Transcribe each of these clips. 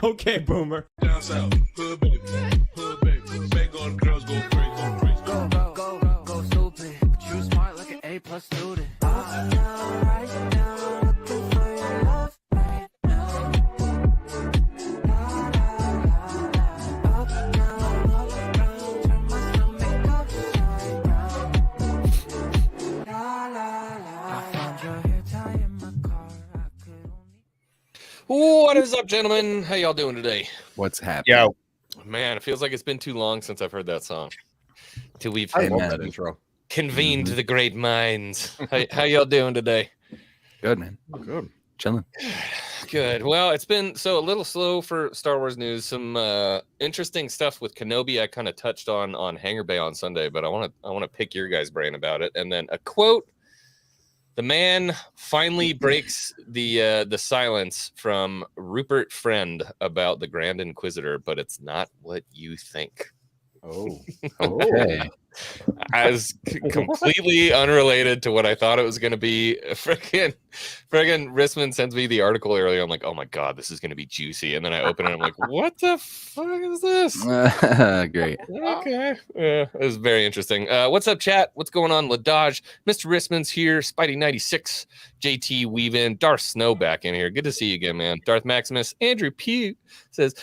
Okay, boomer. Down south, hood baby, make all the girls go crazy, Go stupid. But you smart like an A+ student. Up now, right now, looking for your love right now. La, la, la. Up now, all around, turn my stomach upside down. La, la, la. I found your hair tie in my car. I could only. What is up, gentlemen? How y'all doing today? What's happening? Yeah, Man, it feels like it's been too long since I've heard that song. Till we've I love man. that intro. convened the great minds. How y'all doing today? Good, man. Good. Chilling. Good. Well, it's been a little slow for Star Wars news. Some interesting stuff with Kenobi I kind of touched on Hangar Bay on Sunday, but I want to pick your guys' brain about it. And then a quote. The man finally breaks the silence from Rupert Friend about the Grand Inquisitor, but it's not what you think. Oh, Okay. As completely unrelated to what I thought it was going to be. Friggin' Rissman sends me the article earlier. I'm like, oh my God, this is going to be juicy. And then I open it and I'm like, what the fuck is this? Great. Okay. Yeah, it was very interesting. What's up, chat? What's going on? Ladaj, Mr. Rissman's here. Spidey96, JT Weavin, Darth Snow back in here. Good to see you again, man. Darth Maximus, Andrew Pugh says,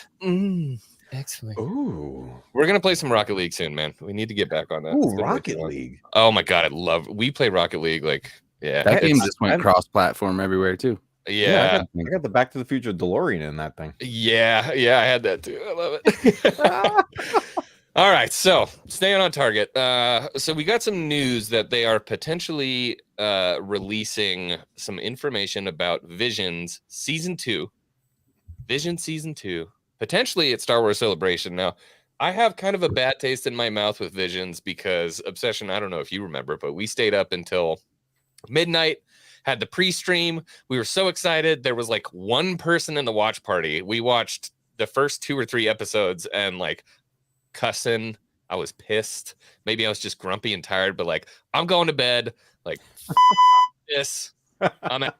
excellent. ooh, We're gonna play some Rocket League soon, man. We need to get back on that. It's ooh, been way Rocket too long. League. Oh my God, we play Rocket League. Like, yeah, That game it's- just went cross-platform everywhere too. yeah, I got the Back to the Future DeLorean in that thing. yeah. I had that too. I love it. All right, so staying on target. So we got some news that they are potentially releasing some information about Visions Season 2. Vision Season 2. Potentially at Star Wars Celebration. Now, I have kind of a bad taste in my mouth with Visions because Obsession, I don't know if you remember, but we stayed up until midnight, had the pre-stream. We were so excited. There was like one person in the watch party. We watched the first 2 or 3 episodes and like cussing. I was pissed. Maybe I was just grumpy and tired, but like, I'm going to bed. Like, this. I'm out.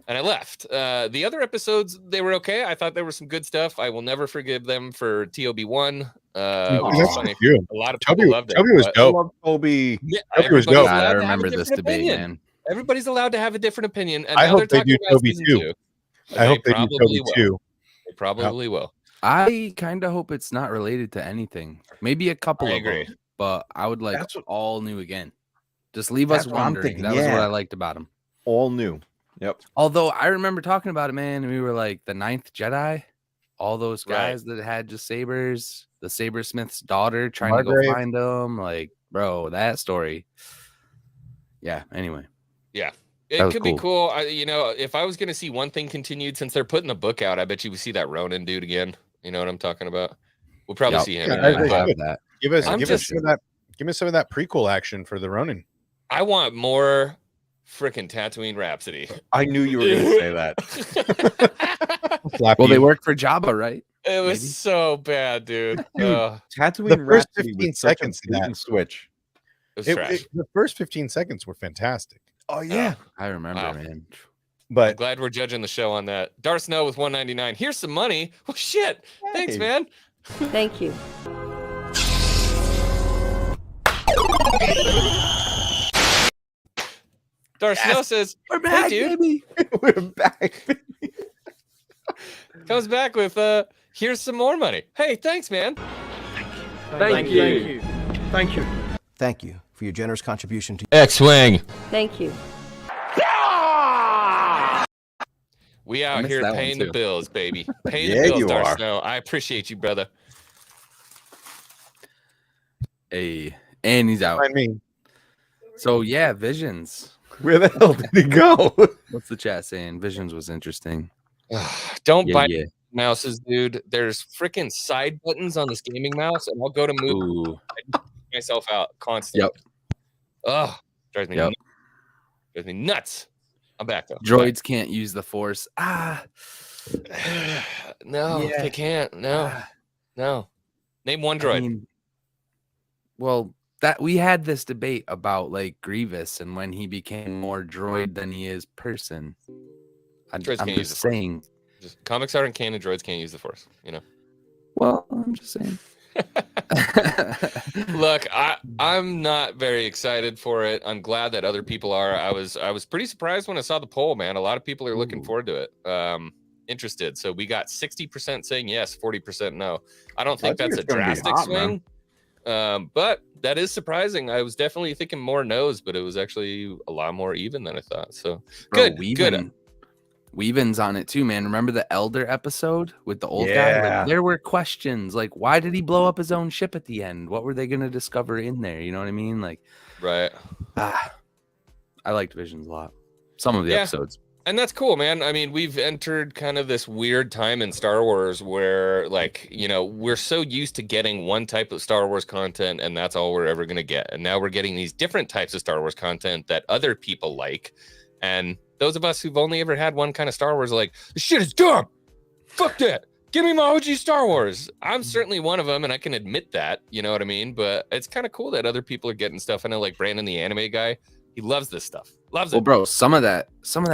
And I left. The other episodes, they were okay. I thought there was some good stuff. I will never forgive them for TOB1. Which is funny. You. A lot of Toby, people loved it. Toby was but- I dope. love Toby. Yeah, Toby was everybody's dope. allowed God, I to have a remember this different debate, opinion. man. Everybody's allowed to have a different opinion. And I now hope they're they talking do about Toby season too. 2. I hope they do probably Toby will. too. They probably will. I kind of hope it's not related to anything. Maybe a couple I of agree. them, but I would like That's what- all new again. Just leave us That's what I'm wondering. thinking, That was what yeah. I liked about him. All new. Yep. Although I remember talking about it, man, and we were like the 9th Jedi, all those Right. guys that had just sabers, the Sabersmith's daughter trying to Margrave. go find them. Like, bro, that story. Yeah. Anyway, Yeah. That It was could be cool. cool. If I was going to see one thing continued, since they're putting the book out, I bet you would see that Ronin dude again. You know what I'm talking about? We'll probably Yep. see him. Yeah, again, I I agree. but have that. Give us, I'm give just- us some of that. Give me some of that prequel action for the Ronin. I want more freaking Tatooine Rhapsody. I knew you were going to say that. Flappy. Well, they worked for Jabba, right? It was Maybe. so bad, dude. Dude, Ugh, Tatooine The first Rhapsody 15 was such a seconds of bait that. and switch. it was It- trash. the first 15 seconds were fantastic, Oh yeah. I remember, Wow. man. I'm but glad we're judging the show on that. Darth Snow with 199. Here's some money. Well, shit. Thanks, Hey. man. Thank you. Darth Snow says, We're back, baby. We're back. comes back with, here's some more money. Hey, thanks, man. Thank you. Thank you for your generous contribution to X-Wing. Thank you. We I out missed here that one paying the too. bills, baby. Paying Yeah, the bills, you Darth are. Snow. I appreciate you, brother. Hey, and he's out. I mean, So yeah, Visions. Where the hell did he go? What's the chat saying? Visions was interesting. Don't Yeah, bite yeah. mouses, dude. There's freaking side buttons on this gaming mouse, and I'll go to move Ooh. myself out constantly. Yep. Ugh, drives me, Yep. nuts. Drives me nuts. I'm back though. Droids can't use the Force. No, Yeah. they can't. No, Ah. no. Name one I droid. mean, well, that we had this debate about like Grievous and when he became more droid than he is person. Droids I'm can't use just the Force. saying, Just comics aren't canon. Droids can't use the Force. You know. Well, I'm just saying. Look, I'm not very excited for it. I'm glad that other people are. I was pretty surprised when I saw the poll, man. A lot of people are looking forward to it. Interested. So we got 60% saying yes, 40% no. I don't think that's a drastic swing. But that is surprising. I was definitely thinking more no's, but it was actually a lot more even than I thought. So Bro, good. Weavin's on it too, man. Remember the Elder episode with the old guy? Yeah. Like, there were questions like, why did he blow up his own ship at the end? What were they going to discover in there? You know what I mean? Like, Right. I liked Visions a lot. Some of the episodes. And that's cool, man. I mean, we've entered kind of this weird time in Star Wars where, like, you know, we're so used to getting one type of Star Wars content and that's all we're ever going to get. And now we're getting these different types of Star Wars content that other people like. And those of us who've only ever had one kind of Star Wars are like, this shit is dumb. Fuck that. Give me my OG Star Wars. I'm certainly one of them, and I can admit that. You know what I mean? But it's kind of cool that other people are getting stuff. I know, like Brandon, the anime guy, he loves this stuff. Loves it. Well, bro, some of that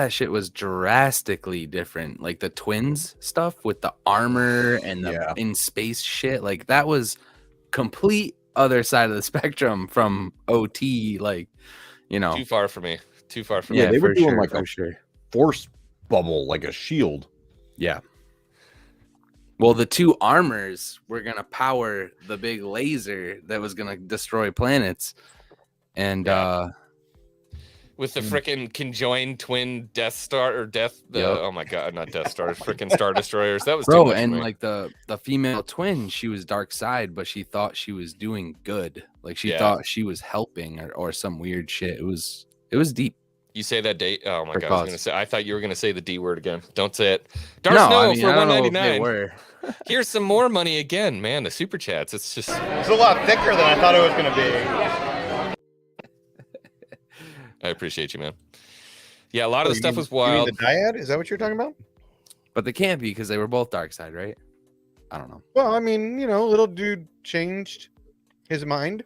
shit was drastically different. Like the twins stuff with the armor and the in space shit. Like that was complete other side of the spectrum from OT. Like, you know, too far for me. Too far for Yeah, me. they were doing like for a sure. force bubble, like a shield. Yeah. Well, the two armors were gonna power the big laser that was gonna destroy planets, and with the freaking conjoined twin Death Star or oh my god, not Death Stars, freaking Star Destroyers. That was too bro, much for and me. like the female twin, she was dark side, but she thought she was doing good, like she thought she was helping or some weird shit. It was deep. You say that date? Oh my For god! cause. I thought you were gonna say the D word again. Don't say it. Darth No, Snow I mean, for I don't know if $1.99. they were. Here's some more money again, man. The super chats. It's just. It's a lot thicker than I thought it was going to be. I appreciate you, man. Yeah, a lot of the stuff was You mean wild. the dyad? Is that what you're talking about? But they can't be because they were both dark side, right? I don't know. Well, I mean, you know, little dude changed his mind.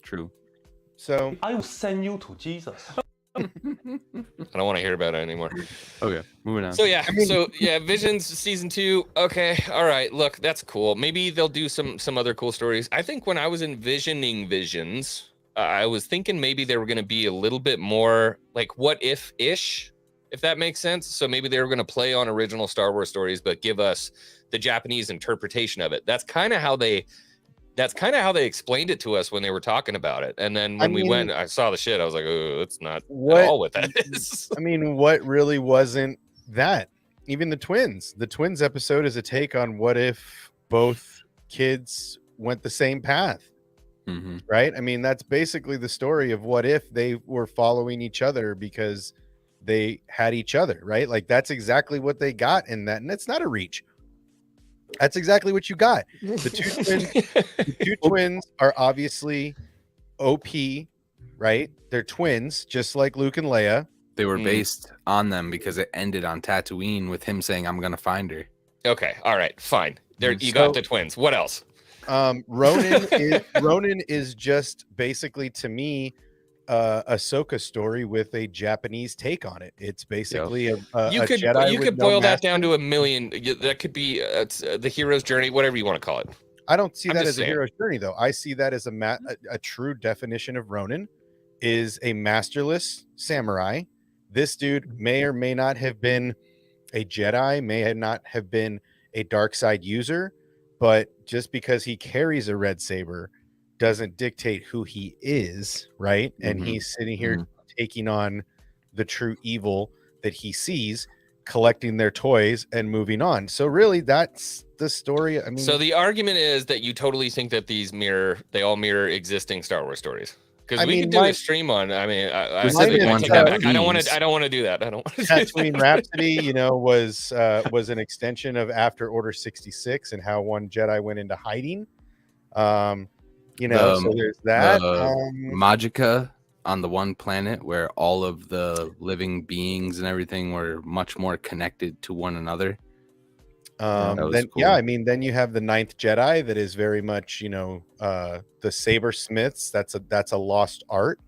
True. So I will send you to Jesus. I don't want to hear about it anymore. Okay, moving on. So yeah, Visions season 2. Okay, all right. Look, that's cool. Maybe they'll do some other cool stories. I think when I was envisioning Visions, I was thinking maybe they were going to be a little bit more like what if ish, if that makes sense. So maybe they were going to play on original Star Wars stories, but give us the Japanese interpretation of it. That's kind of how they explained it to us when they were talking about it. And then when we went, I saw the shit. I was like, oh, that's not at all what that is. I mean, what really wasn't that? Even the twins episode is a take on what if both kids went the same path, right? I mean, that's basically the story of what if they were following each other because they had each other, right? Like that's exactly what they got in that. And it's not a reach. That's exactly what you got. The two twins are obviously OP, right? They're twins, just like Luke and Leia. They were based on them because it ended on Tatooine with him saying, "I'm gonna find her." Okay, all right, fine. There you got the twins. What else? Ronin is just basically, to me, Ahsoka story with a Japanese take on it. It's basically you a could Jedi you with could no boil that master. down to a million. That could be the hero's journey, whatever you want to call it. I don't see I'm that just as a saying. hero's journey, though. I see that as a true definition of Ronin is a masterless samurai. This dude may or may not have been a Jedi, may not have been a dark side user, but just because he carries a red saber doesn't dictate who he is, right? And he's sitting here taking on the true evil that he sees, collecting their toys and moving on. So really that's the story. I mean, So the argument is that you totally think that they all mirror existing Star Wars stories. Because I we mean, could do my- a stream on. I mean, I Specific take ones that have back. I don't want themes. to. I don't want to do that. I don't want to. Tatooine Rhapsody, you know, was an extension of After Order 66 and how one Jedi went into hiding. You know, so there's that. Magica on the one planet where all of the living beings and everything were much more connected to one another. That was Then cool. yeah, I mean, then you have the Ninth Jedi that is very much, you know, the saber smiths. That's a lost art,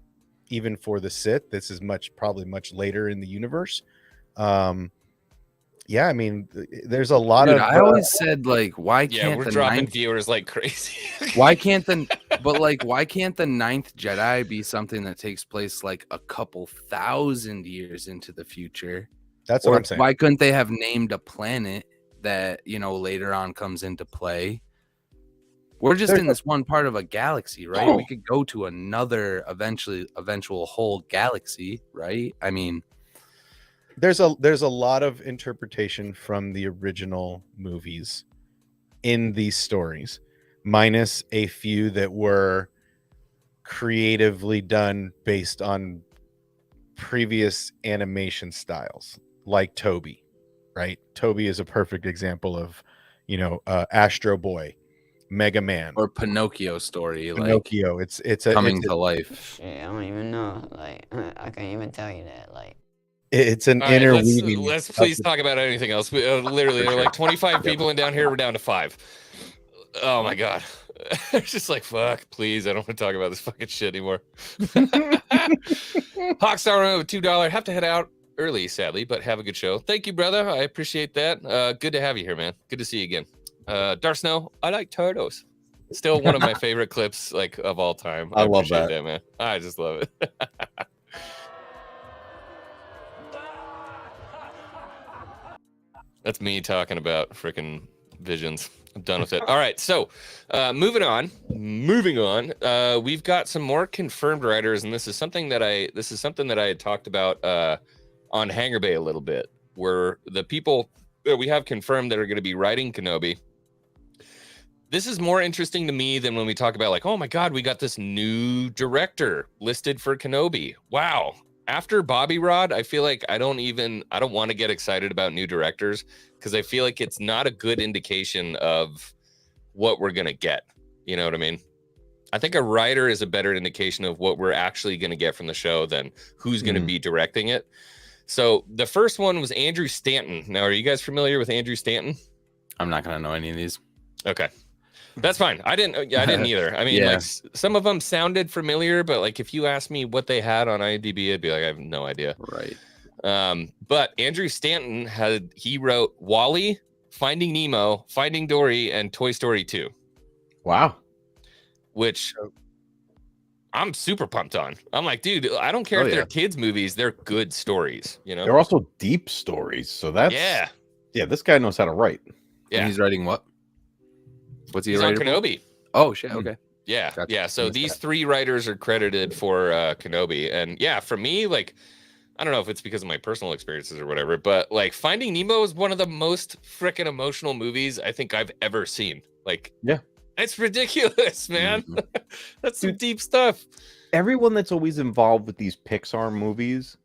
even for the Sith. This is probably much later in the universe. Yeah, I mean, there's a lot Dude, of. I always said like, why Yeah, can't we're the dropping ninth? viewers like crazy. Why can't the why can't the ninth Jedi be something that takes place like a couple thousand years into the future? That's what Or I'm saying. why couldn't they have named a planet that later on comes into play? We're just There's in this one part of a galaxy, right? We could go to another eventual whole galaxy, right? I mean, There's a lot of interpretation from the original movies in these stories, minus a few that were creatively done based on previous animation styles, like Toby, right? Toby is a perfect example of, Astro Boy, Mega Man, or Pinocchio story, like Pinocchio. It's coming to life. Shit, I don't even know. Like, I can't even tell you that. Like, it's an All right, interweaving. let's please talk about anything else. Literally, there are like 25 people in down here. We're down to 5. Oh my god. It's just like, fuck, please. I don't want to talk about this fucking shit anymore. Hawkstar with $2. Have to head out early, sadly, but have a good show. Thank you, brother. I appreciate that. Good to have you here, man. Good to see you again. Dark Snow, I like turtles. Still one of my favorite clips like of all time. I love appreciate that, man. I just love it. That's me talking about freaking visions. I'm done with it. All right, so moving on. We've got some more confirmed writers, and this is something that I had talked about on Hangar Bay a little bit, where the people that we have confirmed that are going to be writing Kenobi. This is more interesting to me than when we talk about like, oh my god, we got this new director listed for Kenobi. Wow. After Bobby Rod, I feel like I don't want to get excited about new directors because I feel like it's not a good indication of what we're going to get. You know what I mean? I think a writer is a better indication of what we're actually going to get from the show than who's going to be directing it. So the first one was Andrew Stanton. Now, are you guys familiar with Andrew Stanton? I'm not gonna know any of these. Okay. That's fine. I didn't either. I mean, like some of them sounded familiar, but like if you asked me what they had on IMDb, I'd be like, I have no idea. Right. But Andrew Stanton he wrote WALL-E, Finding Nemo, Finding Dory, and Toy Story 2. Wow. Which I'm super pumped on. I'm like, dude, I don't care if they're kids movies, they're good stories, They're also deep stories. So that's yeah, this guy knows how to write. Yeah. And he's writing what? What's he He's on writing? Kenobi. Oh shit, okay. Yeah, Gotcha. yeah. So these 3 writers are credited for Kenobi, and yeah, for me, like, I don't know if it's because of my personal experiences or whatever, but like Finding Nemo is one of the most freaking emotional movies I think I've ever seen. Like, yeah, it's ridiculous, man. That's some deep stuff. Everyone that's always involved with these Pixar movies,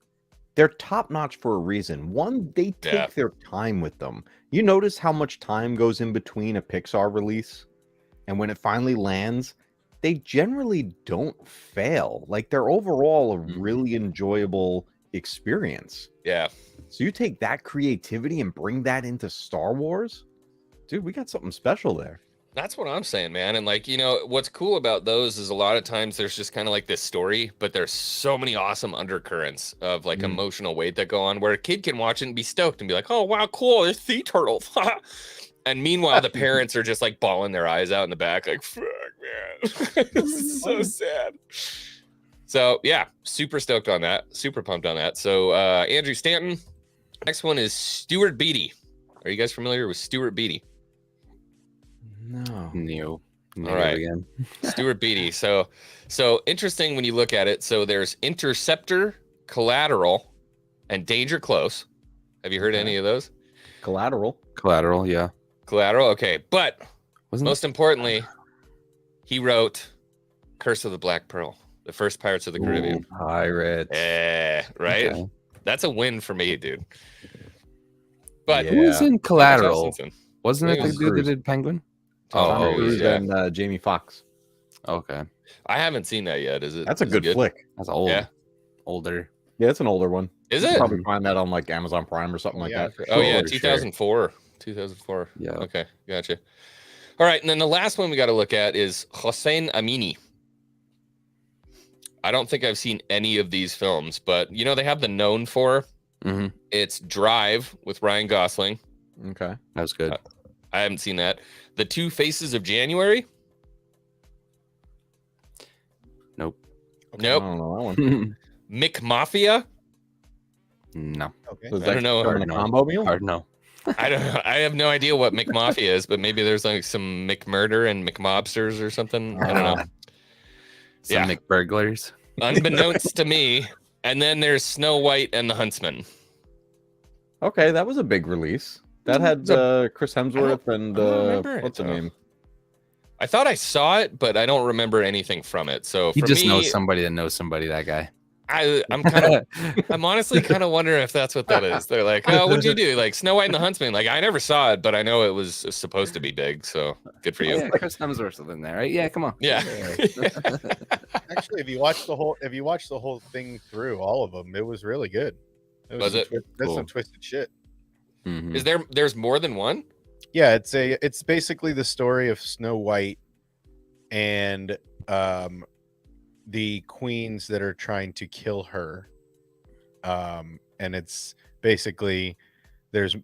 they're top notch for a reason. One, they take their time with them. You notice how much time goes in between a Pixar release, and when it finally lands, they generally don't fail. Like, they're overall a really enjoyable experience. Yeah. So you take that creativity and bring that into Star Wars, dude, we got something special there. That's what I'm saying, man. And like, what's cool about those is a lot of times there's just kind of like this story, but there's so many awesome undercurrents of like emotional weight that go on where a kid can watch it and be stoked and be like, oh, wow, cool. There's sea turtles. And meanwhile, the parents are just like bawling their eyes out in the back, like, fuck, man. This is so sad. So yeah, super stoked on that. Super pumped on that. So Andrew Stanton. Next one is Stuart Beattie. Are you guys familiar with Stuart Beattie? No. All right. Again. Stuart Beattie. So interesting when you look at it. So there's Interceptor, Collateral, and Danger Close. Have you heard any of those? Collateral, yeah. Collateral, okay. But most importantly, he wrote Curse of the Black Pearl, the first Pirates of the Caribbean. Pirates. Yeah, right? Okay. That's a win for me, dude. But who was in Collateral? Wasn't it the dude that did Penguin? Tom Cruise and Jamie Foxx. Okay. I haven't seen that yet. Is it? That's a good flick. That's old. Yeah. Older. Yeah, it's an older one. Is you it? can probably find that on like Amazon Prime or something like that. Oh yeah, 2004. 2004. Yeah. Okay, gotcha. All right, and then the last one we got to look at is Hossein Amini. I don't think I've seen any of these films, but they have the Known For It's Drive with Ryan Gosling. Okay, that was good. I haven't seen that. The Two Faces of January. Nope. Nope. I don't know that one. Mick Mafia. No. Okay. So is I that don't know. coming in a combo meal? Hard no. I don't know. I have no idea what Mick Mafia is, but maybe there's like some McMurder and McMobsters or something. I don't know. Some Yeah. McBurglars. Unbeknownst to me. And then there's Snow White and the Huntsman. Okay, that was a big release. That had Chris Hemsworth and I don't remember it, what's the though. name? I thought I saw it, but I don't remember anything from it. So He for just me, knows somebody that knows somebody. That guy. I'm honestly kind of wondering if that's what that is. They're like, oh, what'd you do? Like Snow White and the Huntsman. Like I never saw it, but I know it was supposed to be big. So good for you. Yeah, Chris Hemsworth's in there, right? Yeah, come on. Yeah. Actually, if you watch the whole thing through, all of them, it was really good. Was it? That's Cool. some twisted shit. Mhm. Is there's more than one? Yeah, it's basically the story of Snow White and the queens that are trying to kill her. And it's basically there's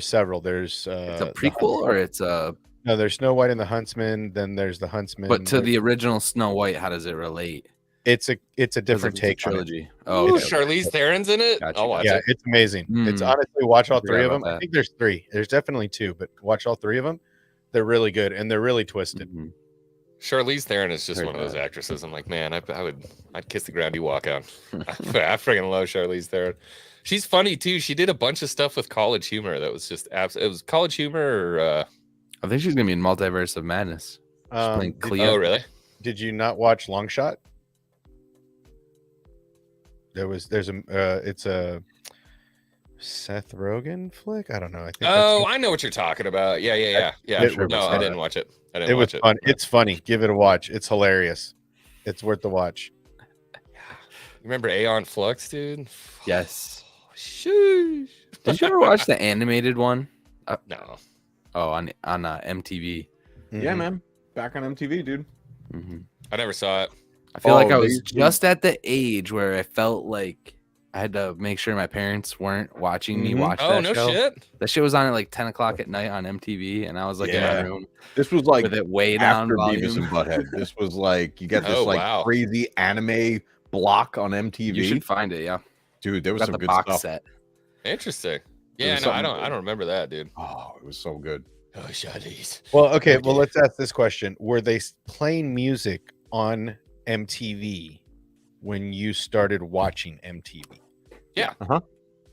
several. There's It's a prequel or it's a. no, there's Snow White and the Huntsman, then there's the Huntsman. But to the original Snow White, how does it relate? it's a different It's a take on it. trilogy. Oh, Ooh, okay. Charlize Theron's in it. Gotcha, I'll watch Yeah, it. it's amazing. It's Mm. honestly watch all Forgot three of about them. I that. think there's three. There's definitely two, but watch all three of them. They're really good and they're really twisted. Mhm. Charlize Theron is just Heard one of those that. actresses. I'm like, man, I'd kiss the ground you walk on. I freaking love Charlize Theron. She's funny too. She did a bunch of stuff with College Humor that was just it was College Humor or I think she's gonna be in Multiverse of Madness. She's playing Did, Cleo. oh really? did you not watch Long Shot? It's a Seth Rogen flick. I don't know. I think Oh, I know what you're talking about. Yeah. It was- No, I didn't watch it. I didn't it was watch it. fun. It's funny. Give it a watch. It's hilarious. It's worth the watch. Remember Aeon Flux, dude? Yes. Sheesh. Did you ever watch the animated one? No. Oh, on MTV. Yeah, Mhm. man. Back on MTV, dude. hmm I never saw it. I feel like I Oh, was these- just at the age where I felt like I had to make sure my parents weren't watching me Mhm. watch Oh that no show. shit. That shit was on at like 10 o'clock at night on MTV, and I was like in Yeah. my room This was like with it way down after volume. Beavis and Butthead. This was like you get this Oh, like wow. crazy anime block on MTV. You should find it, yeah. Dude, there was Got some the good box stuff. set. Interesting. There Yeah, was no, I something- don't remember that, dude. Oh, it was so good. Oh, Charlize. Well, okay. Well, let's ask this question: were they playing music on MTV when you started watching MTV? Yeah.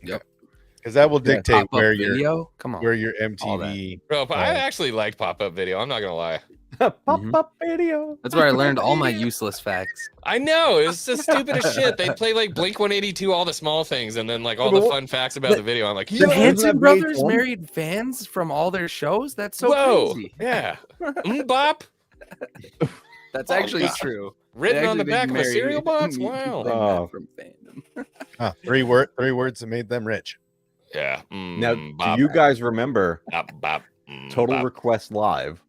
Because that will dictate Pop-up where your video. Come on. MTV. Bro, but I Oh. actually like pop-up video. I'm not gonna lie. Pop Mhm. up video. That's where I learned all my useless facts. I know it's just stupid as shit. They play like Blink 182, all the small things, and then like all the fun facts about the video. I'm like, The Isn't Hanson that brothers VH1? married fans from all their shows? That's so whoa, crazy. yeah, bop, That's Oh, actually God. true. written They on the actually back did of a marry cereal box. people Wow. like that Oh. from fandom. Huh, three words that made them rich. Yeah. Now, bop, do you guys remember bop, Total bop. Request Live?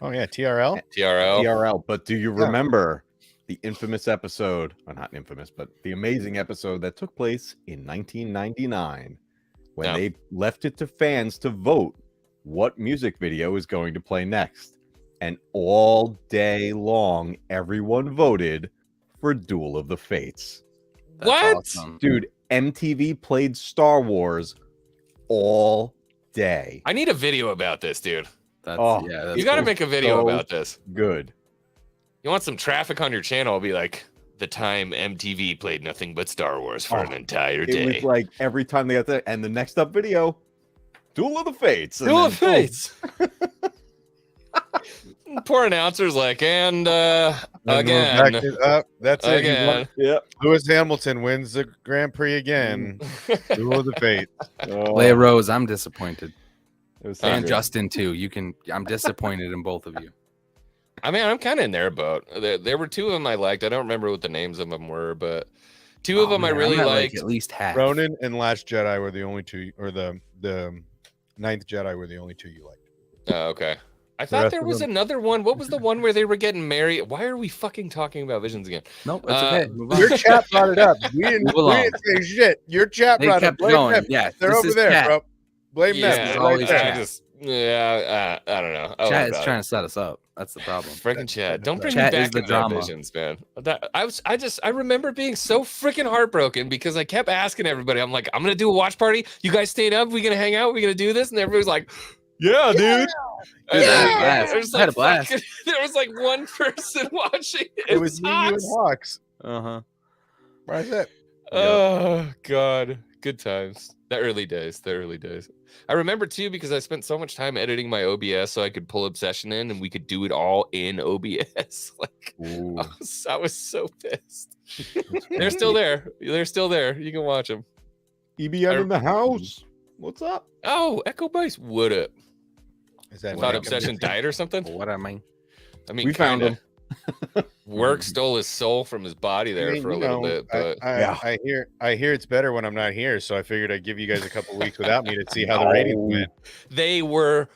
Oh yeah, TRL. TRL. TRL. But do you Yeah. remember the infamous episode, or not infamous, but the amazing episode that took place in 1999 when No. they left it to fans to vote what music video is going to play next? And all day long, everyone voted for Duel of the Fates. That's What? awesome. Dude, MTV played Star Wars all day. I need a video about this, dude. That's, Oh, yeah, that's You got to cool. make a video so about this. Good. You want some traffic on your channel? Be like the time MTV played nothing but Star Wars for an entire It day. was like every time they got there, and the next up video, Duel of the Fates. and Duel of then, oh, Fates. Poor announcer's like, and Then we're again, back to- that's it. He won. again. Yeah. Lewis Hamilton wins the Grand Prix again. Duel of the Fate. Oh, Leia Rose, I'm disappointed. it was so And good. Justin too. I'm disappointed in both of you. I mean, I'm kind of in their boat. There were two of them I liked. I don't remember what the names of them were, but two of Oh, them I man, really I'm at, liked. at least half. Ronin and Last Jedi were the only two, or the Ninth Jedi were the only two you liked. Oh, okay. I thought rest there of was them- another one. What was the one where they were getting married? Why are we fucking talking about Visions again? Nope, it's okay. Move on. Your chat brought it up. We didn't, Move we along. didn't say shit. Your chat They brought it up. kept Blame going. them. Yeah, They're this over is there, chat. bro. Blame them. Yeah, is They're always right I there. chat. just, I don't know. Oh, Chat is trying to set us up. That's the problem. freaking chat. Don't bring Chat me is back the into that drama. Visions, man. I remember being so freaking heartbroken because I kept asking everybody. I'm like, I'm gonna do a watch party. You guys staying up? We gonna hang out? We gonna do this? And everybody's like, yeah, dude. Dude, I had a blast. There's I had like a blast. there was like one person watching. It was me, you, and Hawks. Hawks. Uh-huh. Right there. Oh God, good times. The early days. I remember too because I spent so much time editing my OBS so I could pull Obsession in and we could do it all in OBS. Like I was so pissed. They're still there. They're still there. You can watch them. EBN in the house. What's up? Oh, Echo Bice, what up? Is that Thought Mike? Obsession died or something? What I mean? I mean, We found kinda. Work stole his soul from his body there I mean, for a you little know, bit, but Yeah. I hear it's better when I'm not here, so I figured I'd give you guys a couple weeks without me to see how the ratings went. they were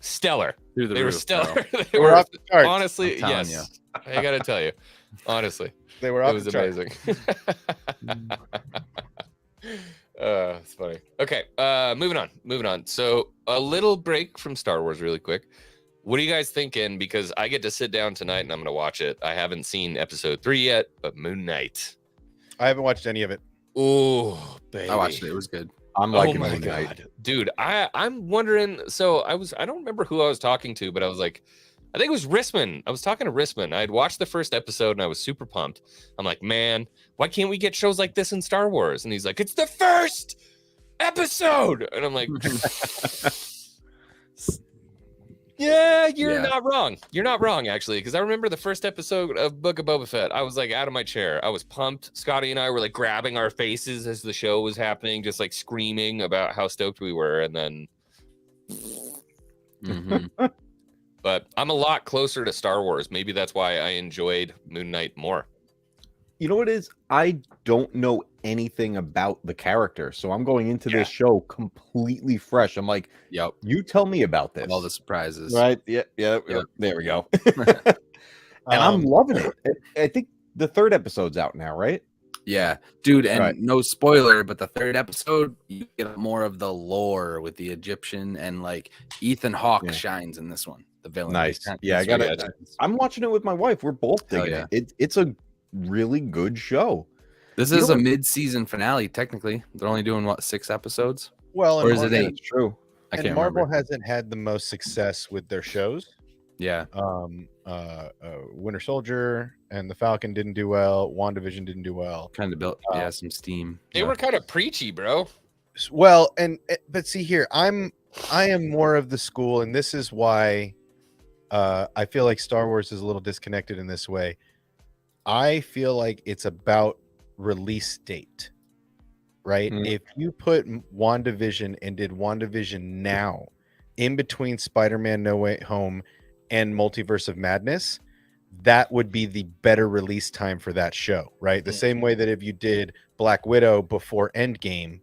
stellar. Through the They were roof, stellar. bro. They We're were off the charts. honestly, I'm telling yes. I gotta tell you, honestly, They were it off was the charts. amazing. It's funny. Okay, moving on. So a little break from Star Wars, really quick. What are you guys thinking? Because I get to sit down tonight and I'm gonna watch it. I haven't seen episode 3 yet, but Moon Knight. I haven't watched any of it. Oh, baby. I watched it. It was good. I'm Oh liking my Moon Knight. god, dude! I'm wondering. So I don't remember who I was talking to, but I was like, I think it was Rissman. I was talking to Rissman. I had watched the first episode and I was super pumped. I'm like, man, why can't we get shows like this in Star Wars? And he's like, it's the first episode, and I'm like, yeah, you're not wrong. You're not wrong, actually, because I remember the first episode of Book of Boba Fett. I was like out of my chair. I was pumped. Scotty and I were like grabbing our faces as the show was happening, just like screaming about how stoked we were. And then, but I'm a lot closer to Star Wars. Maybe that's why I enjoyed Moon Knight more. You know what it is? I don't know anything about the character, so I'm going into this show completely fresh. I'm like, yep, you tell me about this. All the surprises. Right? Yeah. There we go. And I'm loving it. I think the third episode's out now, right? Yeah, dude, and Right. no spoiler, but the third episode, you get more of the lore with the Egyptian, and like Ethan Hawke shines in this one, the villain. Nice. Kind of- Yeah, I got it. I'm watching it with my wife. We're both Hell digging yeah. it. It's a really good show. This You is know a what- mid-season finale, technically. They're only doing what, 6 episodes? Well, Or and is it Marvel- 8? True. I and can't Marvel remember. hasn't had the most success with their shows. Yeah. Winter Soldier and the Falcon didn't do well. WandaVision didn't do well. Kind of built, some steam. They were kind of preachy, bro. Well, but see here, I am more of the school, and this is why I feel like Star Wars is a little disconnected in this way. I feel like it's about release date, right? If you put WandaVision and did WandaVision now, in between Spider-Man No Way Home and Multiverse of Madness, that would be the better release time for that show, right? The same way that if you did Black Widow before Endgame,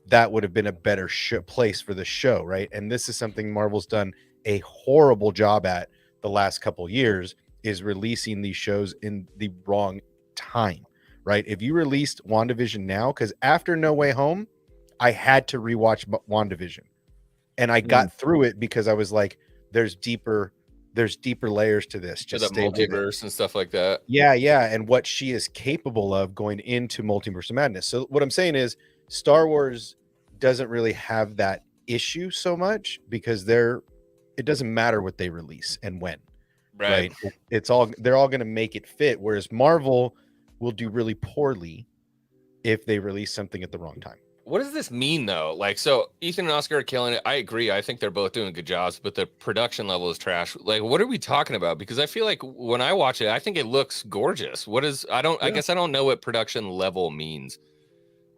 that would have been a better place for the show, right? And this is something Marvel's done a horrible job at the last couple years, is releasing these shows in the wrong time, right? If you released WandaVision now, because after No Way Home, I had to rewatch WandaVision, and I got through it because I was like, there's deeper layers to this. To Just the stay with it. multiverse and stuff like that. Yeah, and what she is capable of going into Multiverse of Madness. So what I'm saying is Star Wars doesn't really have that issue so much because it doesn't matter what they release and when. Right. They're all going to make it fit, whereas Marvel will do really poorly if they release something at the wrong time. What does this mean, though? Like, so Ethan and Oscar are killing it. I agree. I think they're both doing good jobs, but the production level is trash. Like, what are we talking about? Because I feel like when I watch it, I think it looks gorgeous. I guess I don't know what production level means.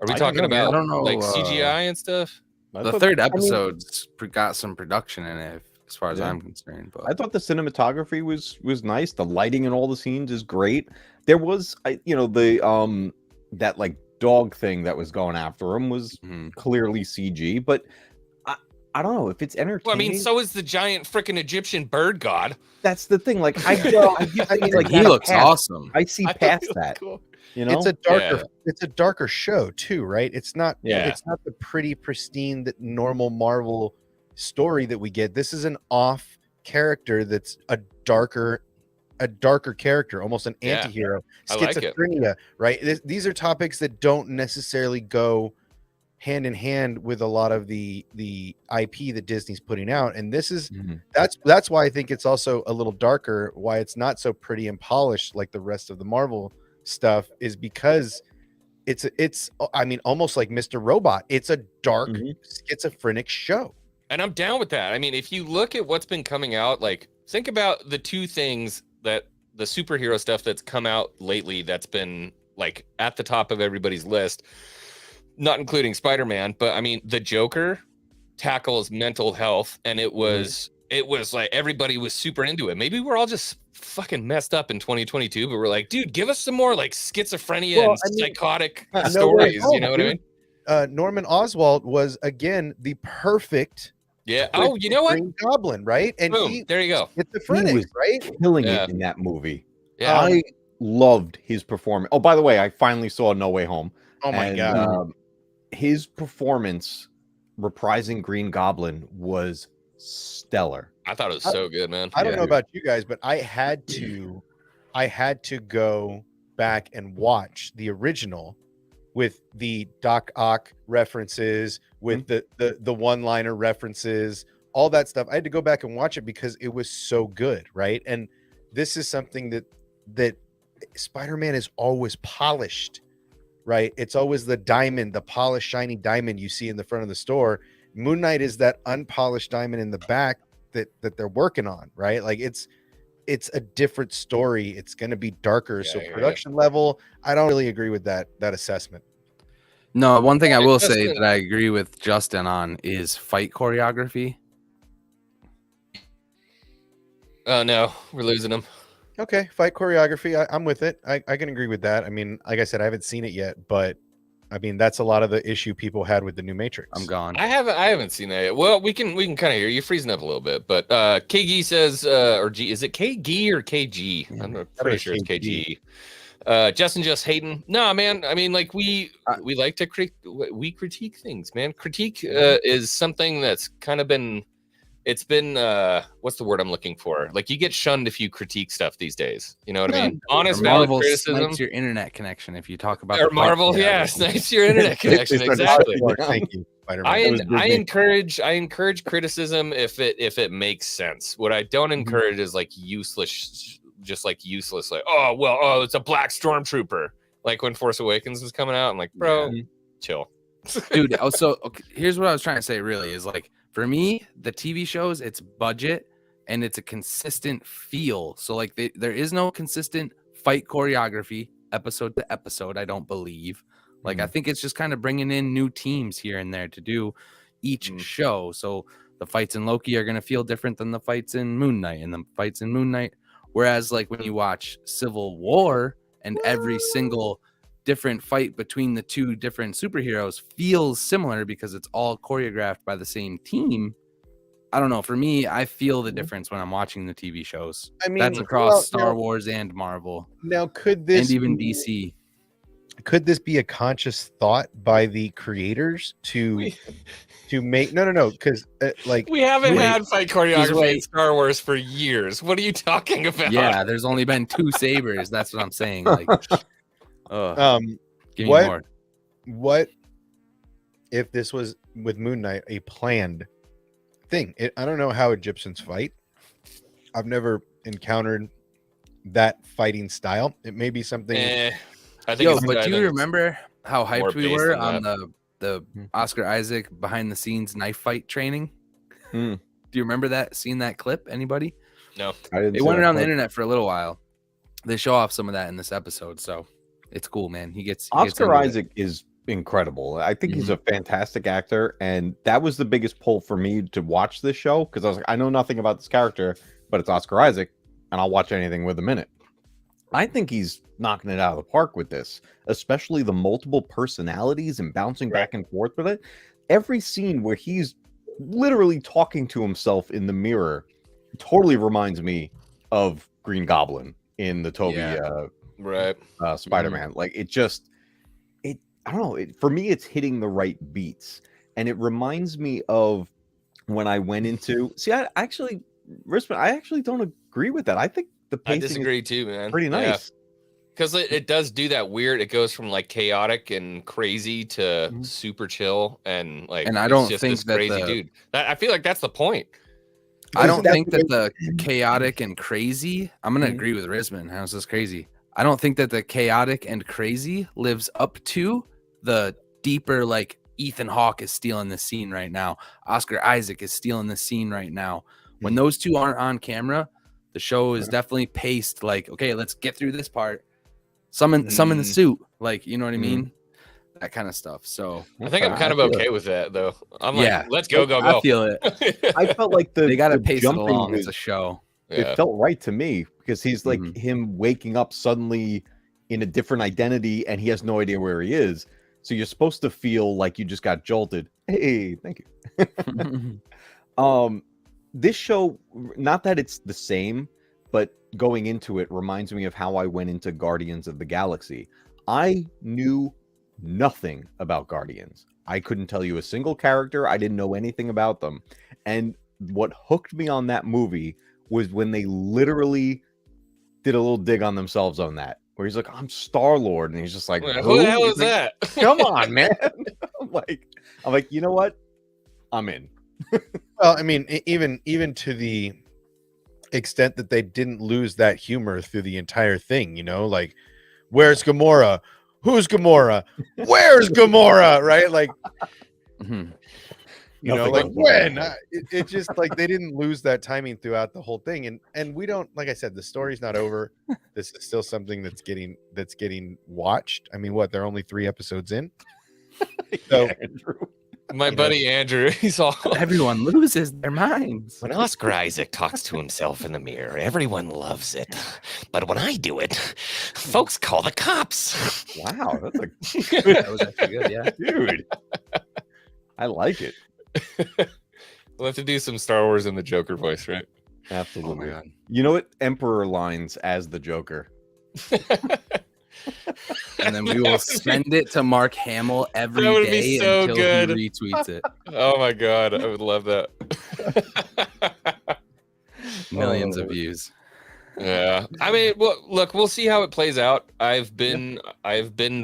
Are we talking about like CGI and stuff? The third episode's got some production in it, as far as I'm concerned. But I thought the cinematography was nice. The lighting in all the scenes is great. There was, the that like dog thing that was going after him was clearly CG, but I don't know if it's entertaining. Well, I mean, so is the giant freaking Egyptian bird god. That's the thing. Like I mean, like He looks awesome. I see I thought past he looked that. cool. You know, It's a darker show too, right? It's not Yeah. it's not the pretty pristine that normal Marvel story that we get. This is an off character that's a darker character, almost an Yeah. anti-hero. I like it. Schizophrenia, right? These are topics that don't necessarily go hand in hand with a lot of the IP that Disney's putting out, and this is that's why I think it's also a little darker, why it's not so pretty and polished like the rest of the Marvel stuff, is because it's I mean, almost like Mr. Robot. It's a dark schizophrenic show. And I'm down with that. I mean, if you look at what's been coming out, like think about the two things that the superhero stuff that's come out lately that's been like at the top of everybody's list, not including Spider-Man, but I mean, the Joker tackles mental health, and it was like everybody was super into it. Maybe we're all just fucking messed up in 2022, but we're like, dude, give us some more like schizophrenia and psychotic stories. You know what I mean? Norman Oswald was again the perfect Oh, you know what? Green Goblin, right? And Boom, there you go. Schizophrenic, was right? killing Yeah. it in that movie. Yeah. I loved his performance. Oh, by the way, I finally saw No Way Home. Oh my And, god. his performance reprising Green Goblin was stellar. I thought it was so good, man. I don't know about you guys, but I had to go back and watch the original with the Doc Ock references, with the one-liner references, all that stuff. I had to go back and watch it because it was so good, right? And this is something that Spider-Man is always polished, right? It's always the diamond, the polished, shiny diamond you see in the front of the store. Moon Knight is that unpolished diamond in the back that they're working on, right? Like it's a different story. It's going to be darker. So production level, I don't really agree with that assessment. No, one thing I will say Justin- that I agree with Justin on is fight choreography. Oh no, we're losing him. Okay, fight choreography. I'm with it. I can agree with that. I mean, like I said, I haven't seen it yet, but I mean that's a lot of the issue people had with the new Matrix. I'm gone. I haven't seen that yet. Well, we can kind of hear you freezing up a little bit, but KG says or G, is it KG or KG? I'm pretty sure it's KG. Justin just hating. No, man. I mean, like we like to critique things, man. Critique is something that's kind of been. It's been what's the word I'm looking for? Like you get shunned if you critique stuff these days. You know what I mean? Honest, Or valid Marvel criticism. snipes your internet connection if you talk about Or the fight Marvel, choreography. yeah, snipes your internet connection. It's Exactly. Thank you, Spider-Man. I encourage criticism if it makes sense. What I don't encourage is like useless, like oh well, it's a black stormtrooper. Like when Force Awakens was coming out, I'm like, bro, chill. Dude, also okay, here's what I was trying to say really is like for me, the TV shows, it's budget and it's a consistent feel. So like there is no consistent fight choreography episode to episode, I don't believe. Like I think it's just kind of bringing in new teams here and there to do each show. So the fights in Loki are going to feel different than the fights in Moon Knight and the fights in Moon Knight. Whereas like when you watch Civil War and every single different fight between the two different superheroes feels similar because it's all choreographed by the same team. I don't know. For me, I feel the difference when I'm watching the TV shows. I mean, that's across well, Star Wars and Marvel. Now, could this and even DC? Could this be a conscious thought by the creators to make no because like We haven't had fight choreography in wait. Star Wars for years. What are you talking about? Yeah, there's only been 2 sabers. That's what I'm saying. Like, give me what more. what if this was with Moon Knight a planned thing? I don't know how Egyptians fight. I've never encountered that fighting style. It may be something. I think. Yo, but do you remember how more hyped we based were than on the Oscar Isaac behind the scenes knife fight training? Do you remember that? Seen that clip? Anybody? No. It went around the internet for a little while. They show off some of that in this episode, so it's cool, man. He gets Oscar into it. Isaac is incredible. I think he's a fantastic actor, and that was the biggest pull for me to watch this show because I was like, I know nothing about this character, but it's Oscar Isaac, and I'll watch anything with him in it. I think he's knocking it out of the park with this, especially the multiple personalities and bouncing back and forth with it. Every scene where he's literally talking to himself in the mirror totally reminds me of Green Goblin in the Toby right Spider-Man. Like it I don't know, for me it's hitting the right beats, and it reminds me of when I went into I actually don't agree with that. I think the I pacing disagree is too, man. pretty nice. Because it does do that weird. It goes from like chaotic and crazy to super chill and like. And I it's don't just think this that crazy dude. I feel like that's the point. I don't think that the chaotic and crazy. I'm gonna agree with Risman. How's this crazy? I don't think that the chaotic and crazy lives up to the deeper, like Ethan Hawke is stealing the scene right now. Oscar Isaac is stealing the scene right now. When those two aren't on camera, the show is definitely paced like, okay, let's get through this part. Some in the suit, like, you know what I mean? That kind of stuff. So I think I'm kind of okay with that, though. I'm like, let's go. I feel it. I felt like they got to the pace it jumping along. was- It's a show. It felt right to me because he's like him waking up suddenly in a different identity and he has no idea where he is. So you're supposed to feel like you just got jolted. Hey, thank you. This show, not that it's the same, but going into it reminds me of how I went into Guardians of the Galaxy. I knew nothing about Guardians. I couldn't tell you a single character. I didn't know anything about them. And what hooked me on that movie was when they literally did a little dig on themselves on that, where he's like, I'm Star-Lord, and he's just like, Who the hell is like, that? Come on, man. I'm like, you know what? I'm in. Well, I mean, even to the extent that they didn't lose that humor through the entire thing, you know, like, where's Gamora? Who's Gamora? Where's Gamora? Right? Like, you know, like when it just like they didn't lose that timing throughout the whole thing, and we don't, like I said, the story's not over. This is still something that's getting watched. I mean, what, they're only 3 episodes in. So My buddy Andrew, he's all everyone loses their minds. When Oscar Isaac talks to himself in the mirror, everyone loves it. But when I do it, folks call the cops. Wow, that's that was actually good, yeah. Dude. I like it. We'll have to do some Star Wars in the Joker voice, right? Absolutely. Oh my God. You know what? Emperor lines as the Joker. And then we will send it to Mark Hamill every That would day be so until good. he retweets it. Oh my god, I would love that. Millions of views. Yeah, I mean, well, look, we'll see how it plays out. I've been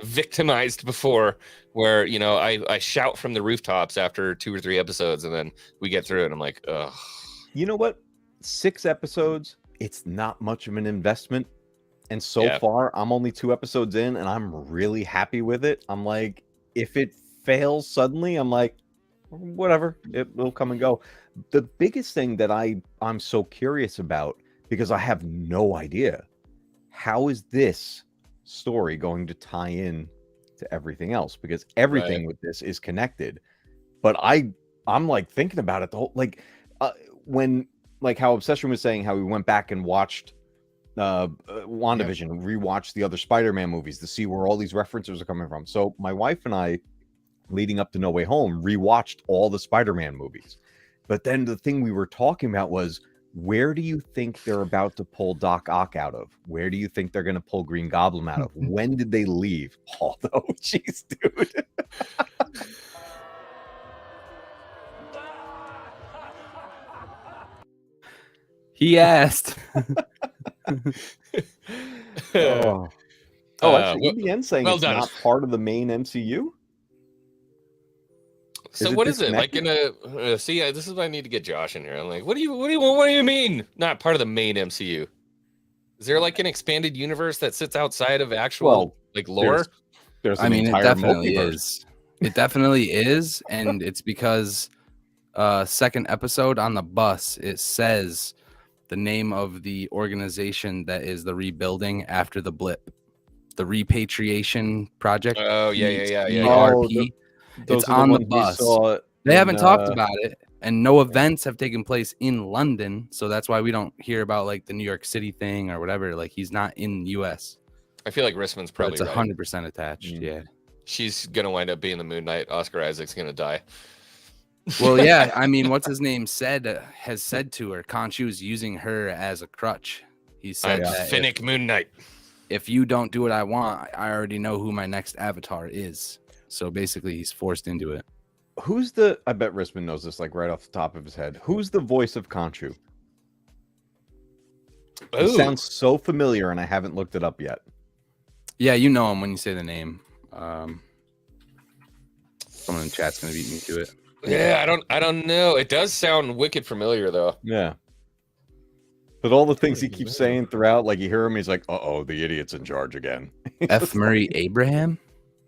victimized before, where you know I shout from the rooftops after 2 or 3 episodes, and then we get through it. And I'm like, ugh. You know what? 6 episodes. It's not much of an investment. And so Yeah. far, I'm only 2 episodes in, and I'm really happy with it. I'm like, if it fails suddenly, I'm like, whatever, it will come and go. The biggest thing that I'm so curious about, because I have no idea, how is this story going to tie in to everything else? Because everything with this is connected. But I'm like thinking about it the whole, like when, like how Obsession was saying how we went back and watched WandaVision, rewatched the other Spider-Man movies to see where all these references are coming from. So my wife and I, leading up to No Way Home, rewatched all the Spider-Man movies. But then the thing we were talking about was, where do you think they're about to pull Doc Ock out of? Where do you think they're going to pull Green Goblin out of? When did they leave? Although, jeez, dude. He asked. Actually, EBN saying well it's done. not part of the main MCU. So it what is it like in a? See, this is why I need to get Josh in here. I'm like, what do you mean? Not part of the main MCU? Is there like an expanded universe that sits outside of actual like lore? There's I an mean, it entire definitely multiverse. is. It definitely is, and it's because second episode on the bus, it says the name of the organization that is the rebuilding after the blip, the repatriation project. Oh yeah. Oh, ERP. Those It's are the on the ones we bus. saw They in, haven't talked about it, and no events have taken place in London, so that's why we don't hear about like the New York City thing or whatever. Like he's not in U.S. I feel like Rissman's But probably it's right. 100% attached. Yeah. She's gonna wind up being the Moon Knight. Oscar Isaac's gonna die. Well, yeah. I mean, what's his name has said to her, Khonshu is using her as a crutch. He said I'm that Finnick Moon Knight. if you don't do what I want, I already know who my next avatar is. So basically, he's forced into it. Who's the? I bet Risman knows this like right off the top of his head. Who's the voice of Khonshu? It Ooh. sounds so familiar, and I haven't looked it up yet. Yeah, you know him when you say the name. Someone in chat's gonna beat me to it. Yeah, I don't know. It does sound wicked familiar though. Yeah. But all the things he keeps saying throughout, like you hear him, he's like, "Uh-oh, the idiot's in charge again." F. Murray Abraham?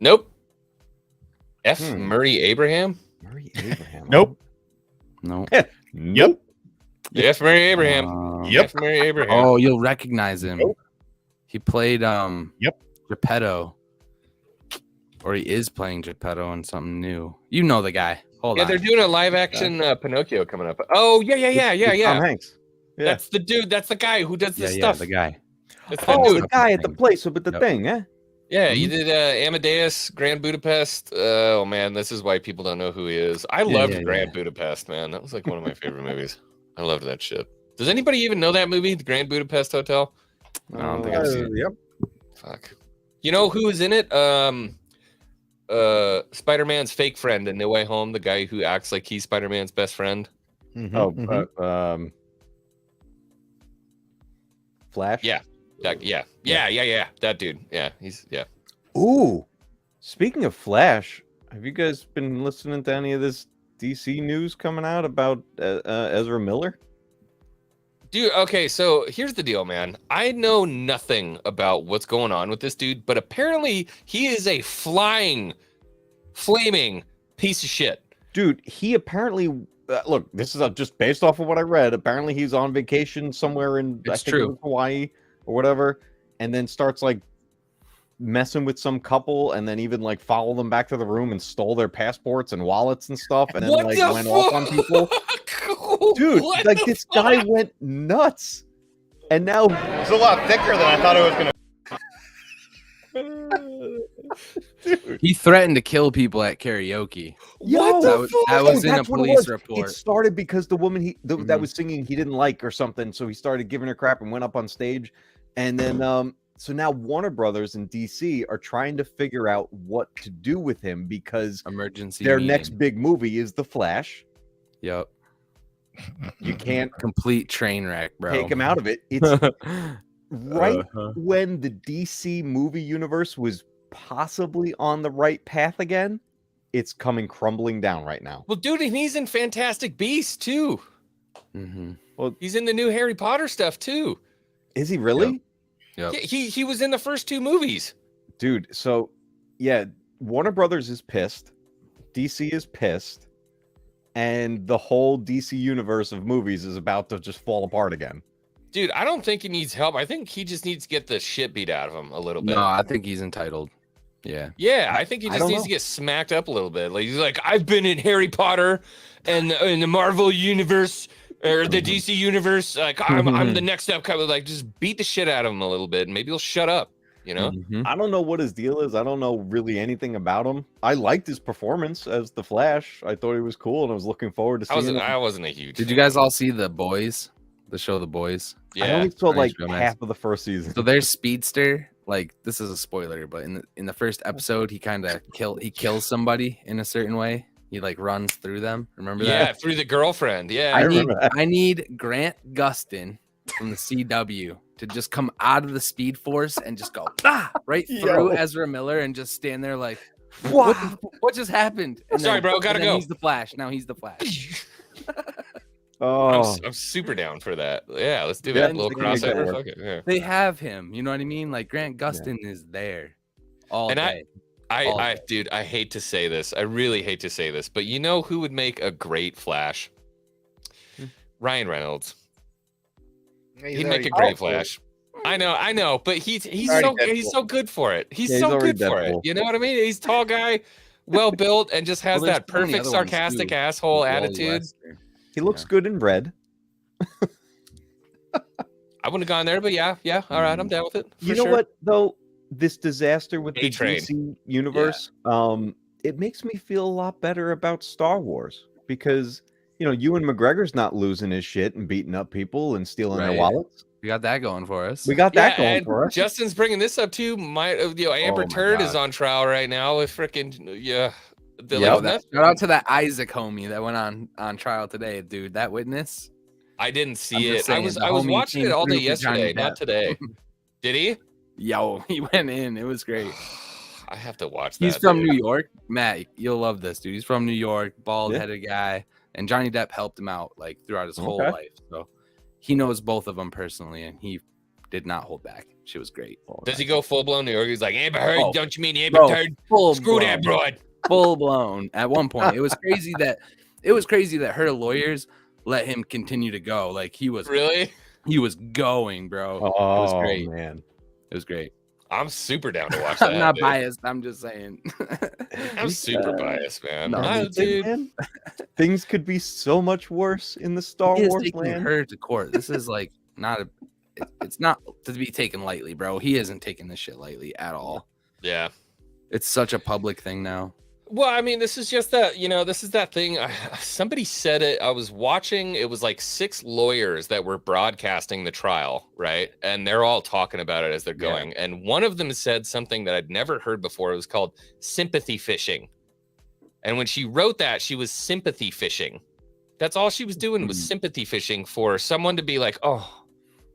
Nope. F. Murray Abraham? Murray Abraham. Nope. No. Nope. F. Murray Abraham. F. Murray Abraham. Oh, you'll recognize him. Nope. He played Yep. Geppetto. Or he is playing Geppetto in something new. You know the guy. Hold Yeah, on. they're doing a live action Pinocchio coming up. Oh, yeah. Tom Hanks. Yeah. That's the dude. That's the guy who does the stuff. the guy. That's that Oh, dude. the guy at the place with the thing, eh? Yeah, you did Amadeus, Grand Budapest. Oh man, this is why people don't know who he is. I loved Grand Budapest, man. That was like one of my favorite movies. I loved that shit. Does anybody even know that movie, The Grand Budapest Hotel? I don't think I've seen it. Yep. Fuck. You know who was in it? Spider-Man's fake friend in No Way Home, the guy who acts like he's Spider-Man's best friend. Flash. Yeah. That dude. Yeah, he's Ooh. Speaking of Flash, have you guys been listening to any of this DC news coming out about Ezra Miller? Dude, okay, so here's the deal, man. I know nothing about what's going on with this dude, but apparently he is a flaming piece of shit. Dude, he apparently look, this is just based off of what I read. Apparently he's on vacation somewhere in It's I think true. it was Hawaii or whatever, and then starts like messing with some couple and then even like follow them back to the room and stole their passports and wallets and stuff and then What like the went off on people. Dude, What like the this guy went nuts. And now It's a lot thicker than I thought it was gonna. He threatened to kill people at karaoke. Yo, that was in a that's what it police was. report. It started because the woman that Mhm. was singing he didn't like or something, so he started giving her crap and went up on stage. And then so now Warner Brothers and DC are trying to figure out what to do with him because Emergency their meeting. next big movie is The Flash. Yep. You can't Complete train wreck, bro. take him out of it. It's right when the DC movie universe was possibly on the right path again. It's coming crumbling down right now. Well, dude, and he's in Fantastic Beasts too. Mm-hmm. Well, He's in the new Harry Potter stuff too. is he really? Yep. Yeah, he was in the first two movies. Dude, so yeah, Warner Brothers is pissed. DC is pissed. And the whole DC universe of movies is about to just fall apart again. Dude, I don't think he needs help. I think he just needs to get the shit beat out of him a little bit. No, I think he's entitled. Yeah. Yeah, I think he I just don't needs know. to get smacked up a little bit. Like he's like, I've been in Harry Potter and in the Marvel universe or the DC universe. Like I'm the next up. Kind of like just beat the shit out of him a little bit, and maybe he'll shut up. You know? Mhm. I don't know what his deal is. I don't know really anything about him. I liked his performance as the Flash. I thought he was cool, and I was looking forward to seeing him. I wasn't a huge. Did you fan. guys all see The Boys? The show The Boys? I Yeah. only saw on like HBO Max. half of the first season. So their speedster, like this is a spoiler, but in the first episode, he kind of kills somebody in a certain way. He like runs through them. Remember Yeah, that? through the girlfriend. Yeah. I need Grant Gustin from the CW to just come out of the Speed Force and just go right through Ezra Miller and just stand there like, what just happened? And Sorry, bro, gotta and then go. He's the Flash. Now he's the Flash. Oh, I'm super down for that. Yeah, let's do Yeah, that little they can make that crossover. work. Fuck it, yeah. They have him. You know what I mean? Like Grant Gustin is there all And day. Dude, I hate to say this. I really hate to say this, but you know who would make a great Flash? Ryan Reynolds. He'd make a great Flash. I know, but he's Already so good for it. He's Yeah, he's so already good for it. Deadpool. You know what I mean? He's tall guy, well built, and just has Well, there's that so many perfect other ones, sarcastic too. asshole Wally attitude. Wester. he looks good in red. I wouldn't have gone there, but yeah. All right, I'm down with it. You for know sure. what though? This disaster with the A-Train. DC universe, it makes me feel a lot better about Star Wars. because Ewan McGregor's not losing his shit and beating up people and stealing their Right. wallets. We got that going for us. We got that going and for us. Justin's bringing this up too. Amber my Turd is God. on trial right now with freaking Shout out to that Isaac homie that went on trial today, dude. That witness. I didn't I'm see just it. saying, I the was homie watching came it all through day for Johnny yesterday, not Depp. today. Did he? Yo, he went in. It was great. I have to watch that. He's from dude. New York. Matt, you'll love this, dude. He's from New York, bald-headed guy, and Johnny Depp helped him out like throughout his whole Okay. life. So he knows both of them personally, and he did not hold back. She was great. Does he go full blown New York? He's like Amber Heard. Oh, Don't you mean Amber bro, Turd? full Screw that blown. broad. Full blown. At one point, it was crazy that her lawyers let him continue to go. Like he was Really? going, bro. It Oh was great. man. It was great. I'm super down to watch that. I'm not dude. biased. I'm just saying. I'm super biased, man. No, Ah, me too, dude. Man, things could be so much worse in the Star He is Wars taking land. her to court. This is like not a. It's not to be taken lightly, bro. He isn't taking this shit lightly at all. Yeah. It's such a public thing now. Well, I mean, this is just that, this is that thing. Somebody said it. I was watching, it was like 6 lawyers that were broadcasting the trial, right? And they're all talking about it as they're going. And one of them said something that I'd never heard before. It was called sympathy fishing. And when she wrote that, she was sympathy fishing. That's all she was doing was sympathy fishing for someone to be like, oh,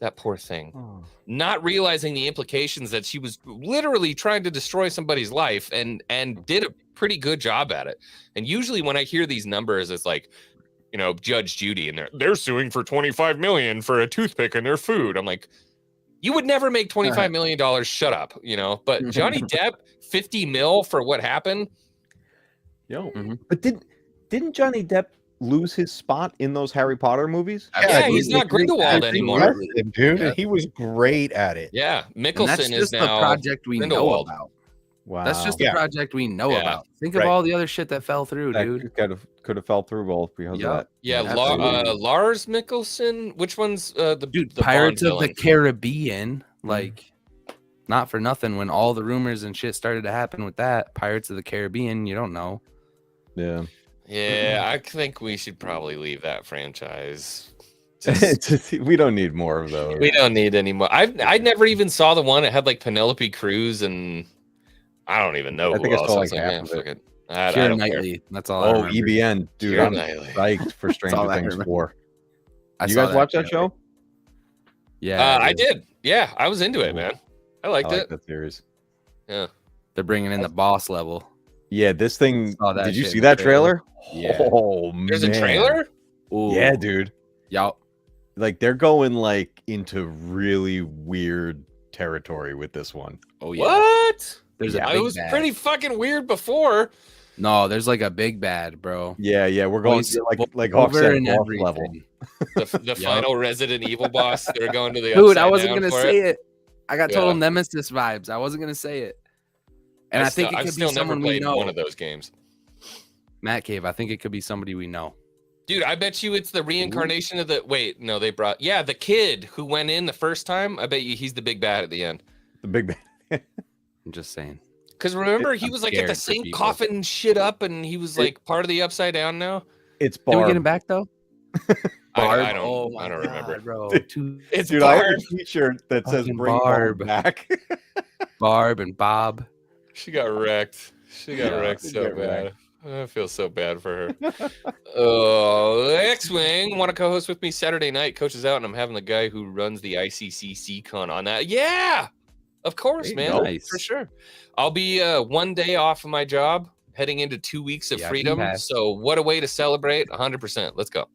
that poor thing. Oh. Not realizing the implications that she was literally trying to destroy somebody's life and did a pretty good job at it. And usually when I hear these numbers, it's like, Judge Judy and they're suing for $25 million for a toothpick in their food. I'm like, you would never make $25 million. Shut up, But Johnny Depp, 50 mil for what happened. But didn't Johnny Depp lose his spot in those Harry Potter movies? Yeah, he's not Grindelwald anymore. Dude, Yeah. he was great at it. Yeah, And that's Mickelson just is the now project we know Grindelwald. about. Wow. That's just the Yeah. project we know Yeah. about. Think of Right. all the other shit that fell through, that dude. could have fell through well because of Yup. that. Yeah, Absolutely. Lars Mickelson. Which one's the Dude, the Pirates Bond of the villain? Caribbean, like, not for nothing. When all the rumors and shit started to happen with that, Pirates of the Caribbean, you don't know. Yeah. Yeah, I think we should probably leave that franchise. We don't need more of those. We don't need any more. I never even saw the one that had like Penelope Cruz and I don't even know I who think I else. saw, I like, was like, half man, of it. fuck it. I Keira don't care. Knightley. That's all. I Oh, remember. EBN, dude! Keira I'm Knightley. psyched for all Stranger I Things remember. 4. I You saw guys watch that trailer. show? Yeah, I did. Yeah, I was into it, man. I I liked like it. that series. Yeah. They're bringing in the boss level. Yeah, this thing. Saw that Did you shit see in the that trailer. trailer? Yeah. Oh There's man. a trailer? Ooh. Yeah, dude. Yup. Like they're going like into really weird territory with this one. Oh yeah. What? There's Yeah. a It big was bad. pretty fucking weird before. No, there's like a big bad, bro. Yeah, we're going Voice to like Hawk over said, and boss level. everything. The final Resident Evil boss. They're going to the Dude, I upside wasn't down gonna for say it. I got total Yeah. Nemesis vibes. I wasn't gonna say it. And I think it I've could still be never someone we played know. one of those games. Matt Cave. I think it could be somebody we know. Dude, I bet you it's the reincarnation of the the kid who went in the first time. I bet you he's the big bad at the end. The big bad. I'm just saying. Because remember, he I'm was like at the scared for same people. coffin shit up, and he was like part of the upside down now. It's Did we Barb. get him back though? I don't. Oh I my don't remember. God, bro. It's Dude, I have Barb. a T-shirt that says Fucking "Bring Barb. Barb back." Barb and Bob. She got wrecked. She got wrecked she so got bad. wrecked. I feel so bad for her. Oh, X-Wing want to co-host with me Saturday night. Coach is out, and I'm having the guy who runs the ICC CCon on that. Yeah, of course, There you man, go. Nice. for sure. I'll be 1 day off of my job, heading into 2 weeks of Yeah, freedom. you have. So what a way to celebrate! 100%. Let's go.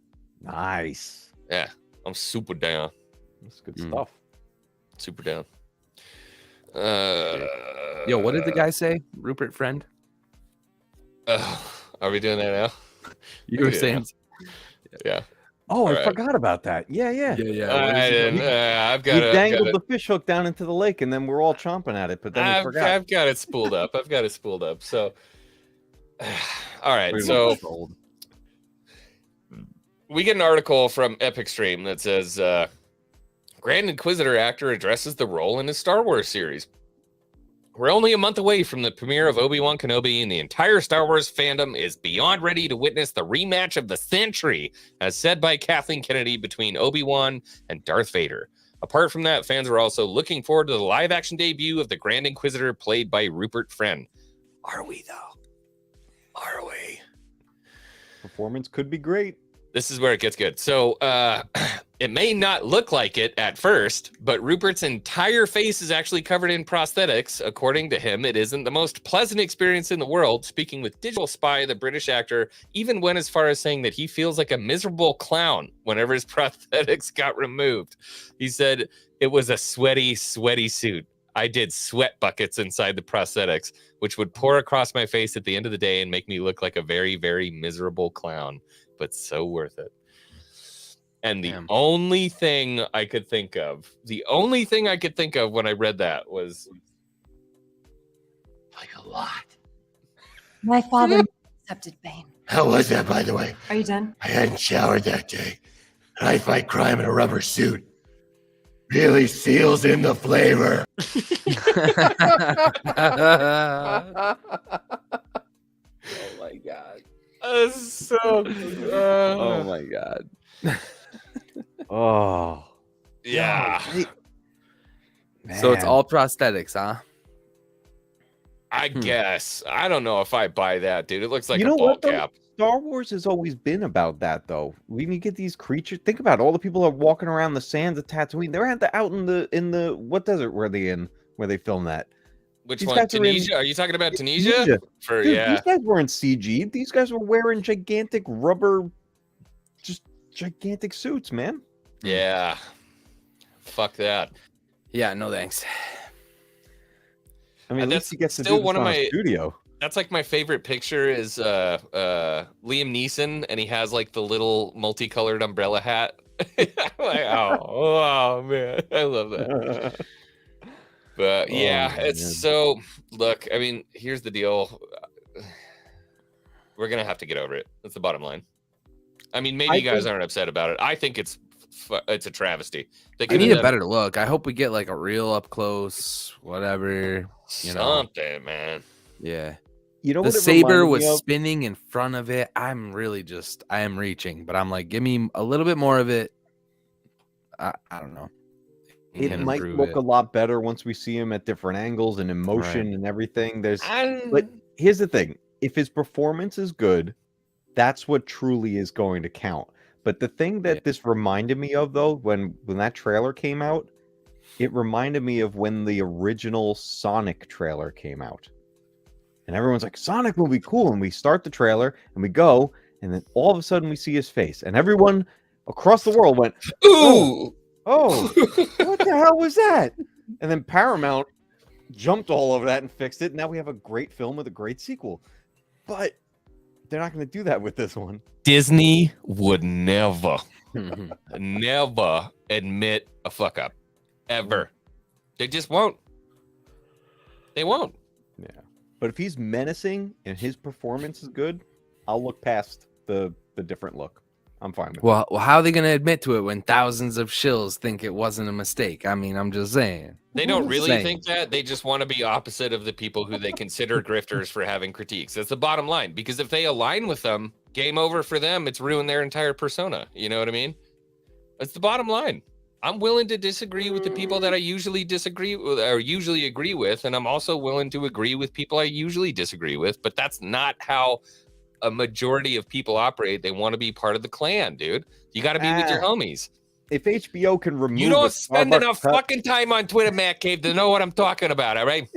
Nice. Yeah, I'm super down. That's good Mm. stuff. Super down. Yo, what did the guy say? Rupert Friend? Are we doing that now? You were Yeah. saying Yeah. Oh, I Alright. forgot about that. Yeah. yeah. I what is didn't. it? I've He got it. dangled the fish hook down into the lake, and then we're all chomping at it. But then we forgot. I've got it spooled up. I've got it spooled up. So, all right. Pretty So much old. we get an article from Epic Stream that says Grand Inquisitor actor addresses the role in his Star Wars series. We're only a month away from the premiere of Obi-Wan Kenobi, and the entire Star Wars fandom is beyond ready to witness the rematch of the century, as said by Kathleen Kennedy, between Obi-Wan and Darth Vader. Apart from that, fans are also looking forward to the live-action debut of the Grand Inquisitor, played by Rupert Friend. Are we, though? Are we? Performance could be great. This is where it gets good. So it may not look like it at first, but Rupert's entire face is actually covered in prosthetics. According to him, it isn't the most pleasant experience in the world. Speaking with Digital Spy, the British actor even went as far as saying that he feels like a miserable clown whenever his prosthetics got removed. He said, "It was a sweaty, sweaty suit. I did sweat buckets inside the prosthetics, which would pour across my face at the end of the day and make me look like a very, very miserable clown, but so worth it." And the only thing I could think of when I read that was Like a lot. My father accepted Bane. How was that, by the way? Are you done? I hadn't showered that day. And I fight crime in a rubber suit. Really seals in the flavor. Oh my god. so good. Oh my god. Oh. Yeah. So it's Man. all prosthetics, huh? I guess. I don't know if I buy that, dude. It looks like You a know ball what, though? cap. Star Wars has always been about that, though. When you get these creatures, think about it, all the people that are walking around the sands of Tatooine. They're out in the what desert were they in? Where they filmed that? Which These one? guys are in- Tunisia? Are you talking about Tunisia? Tunisia. For Dude, yeah. these guys weren't CG. These guys were wearing gigantic rubber, just gigantic suits, man. Yeah. Fuck that. Yeah, no thanks. I mean, at that's least he gets to still do this one of on a my- studio. That's like my favorite picture is Liam Neeson, and he has like the little multicolored umbrella hat. Like, oh man, I love that. But yeah, Oh, it's man. so. Look, I mean, here's the deal. We're gonna have to get over it. That's the bottom line. I mean, maybe I you guys think- aren't upset about it. I think it's a travesty. They I could've need a done better look. I hope we get like a real up close, whatever. You know. something, man. Yeah. You know The what it saber reminded was me of? spinning in front of it. I am reaching, but I'm like, give me a little bit more of it. I don't know. It Can might improve look it. a lot better once we see him at different angles and in motion Right. and everything. But I'm- here's the thing: if his performance is good, that's what truly is going to count. But the thing that this reminded me of, though, when that trailer came out, it reminded me of when the original Sonic trailer came out. And everyone's like, Sonic will be cool. And we start the trailer and we go, and then all of a sudden we see his face. And everyone across the world went, Ooh. oh, what the hell was that? And then Paramount jumped all over that and fixed it. Now we have a great film with a great sequel. But they're not going to do that with this one. Disney would never admit a fuck up. Ever. They just won't. They won't. Yeah. But if he's menacing and his performance is good, I'll look past the different look. I'm fine with it. Well, how are they going to admit to it when thousands of shills think it wasn't a mistake? I mean, I'm just saying. They don't really Saying. think that. They just want to be opposite of the people who they consider grifters for having critiques. That's the bottom line. Because if they align with them, game over for them. It's ruined their entire persona. You know what I mean? That's the bottom line. I'm willing to disagree with the people that I usually disagree with or usually agree with. And I'm also willing to agree with people I usually disagree with. But that's not how a majority of people operate. They want to be part of the clan, dude. You got to be with your homies. If HBO can remove You don't a spend Starbucks enough cup, fucking time on Twitter, Matt Cave, to know what I'm talking about. All right.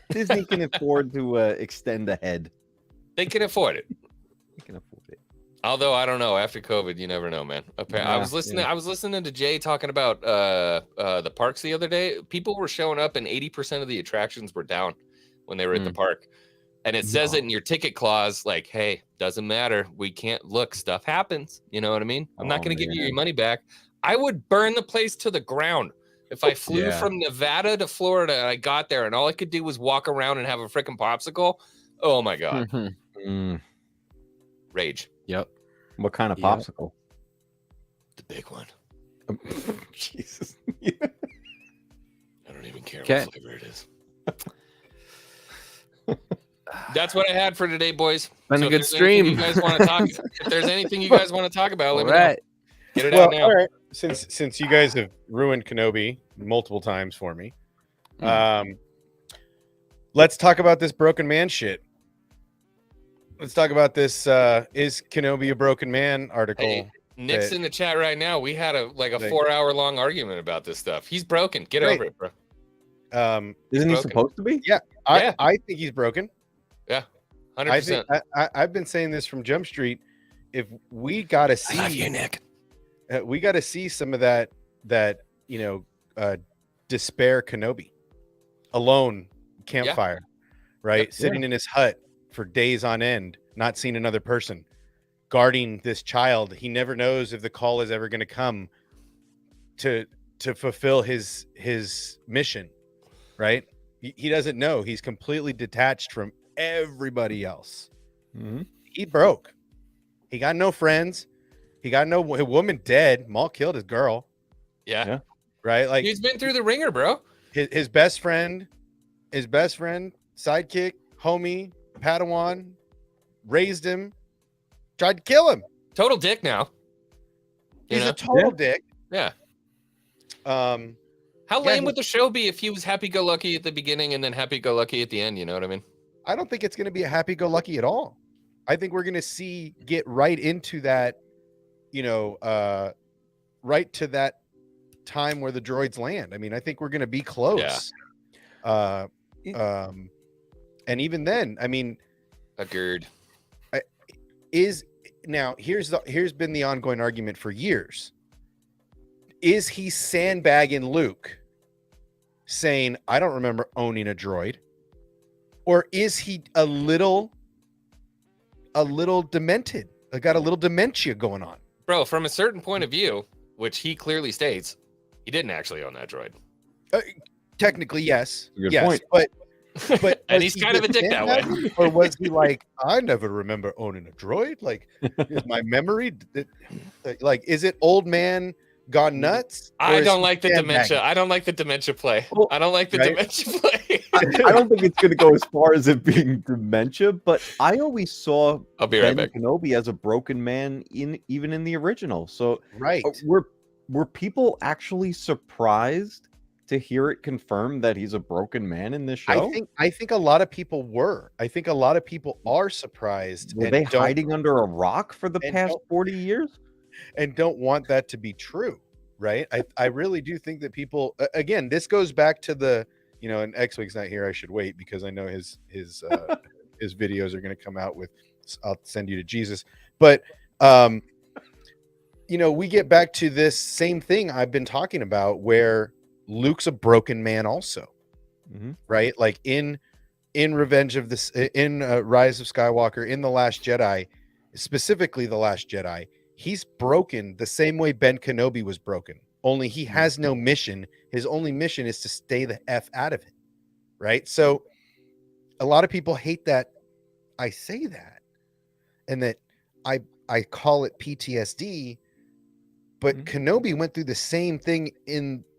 Disney can afford to extend ahead. They can afford it. They can afford it. Although I don't know, after COVID, you never know, man. I was listening. Yeah. I was listening to Jay talking about the parks the other day. People were showing up, and 80% of the attractions were down when they were at the park. And it says it in your ticket clause, like, "Hey, doesn't matter. We can't look. Stuff happens. You know what I mean? I'm not going to give you your money back. I would burn the place to the ground if I flew from Nevada to Florida and I got there and all I could do was walk around and have a freaking popsicle. Oh my god, rage. Yep. What kind of Yep. popsicle? The big one. Jesus. I don't even care Okay. what flavor it is. that's what I had for today, boys. Been a if good there's anything stream. You guys want to talk? If there's anything you guys want to talk about, let me know. Alright. Get it out now. All right. Since you guys have ruined Kenobi multiple times for me, let's talk about this broken man shit. Let's talk about this is Kenobi a broken man article. Hey, Nick's that- in the chat right now. We had a Like- 4-hour long argument about this stuff. He's broken. Get Right. over it, bro. Isn't he broken. supposed to be? Yeah. I think he's broken. Yeah, I 100%. think I've been saying this from Jump Street. If we gotta see, I love you, Nick. We got to see some of that despair Kenobi alone campfire, right? Yep. Sitting in his hut for days on end, not seeing another person, guarding this child. He never knows if the call is ever going to come to fulfill his mission, right? He doesn't know. He's completely detached from everybody else. He broke. He got no friends. He got no woman dead. Maul killed his girl. Yeah. Right. Like he's been through the ringer, bro. His best friend, sidekick, homie, Padawan, raised him, tried to kill him. Total dick now. He's a total dick. Yeah. How lame would the show be if he was happy-go-lucky at the beginning and then happy-go-lucky at the end? You know what I mean? I don't think it's going to be a happy-go-lucky at all. I think we're going to get right into that, right to that time where the droids land. I mean, I think we're going to be close. Yeah. And even then, I mean, agreed. Here's been the ongoing argument for years. Is he sandbagging Luke, saying, I don't remember owning a droid? Or is he a little demented? I got a little dementia going on. Bro, from a certain point of view, which he clearly states, he didn't actually own that droid. Technically, yes. Good yes, point. But and he's kind of a dick that way. Or was he like, I never remember owning a droid? Like, is my memory like, is it old man gone nuts? I don't like the dementia. I don't like the dementia play. I don't like the dementia play. I don't think it's going to go as far as it being dementia, but I always saw I'll be right Ben back. Kenobi as a broken man even in the original. So right, were people actually surprised to hear it confirmed that he's a broken man in this show? I think a lot of people were. I think a lot of people are surprised. Were they hiding under a rock for the past 40 years? And don't want that to be true, right? I really do think that people, again, this goes back to the, and X-Wing's not here. I should wait because I know his videos are going to come out with, I'll send you to Jesus. But, we get back to this same thing I've been talking about where Luke's a broken man also, right? Like in Revenge of this, in Rise of Skywalker, in The Last Jedi, specifically The Last Jedi, he's broken the same way Ben Kenobi was broken. Only he has no mission. His only mission is to stay the F out of it, right? So a lot of people hate that I say that and that I call it PTSD, but Kenobi went through the same thing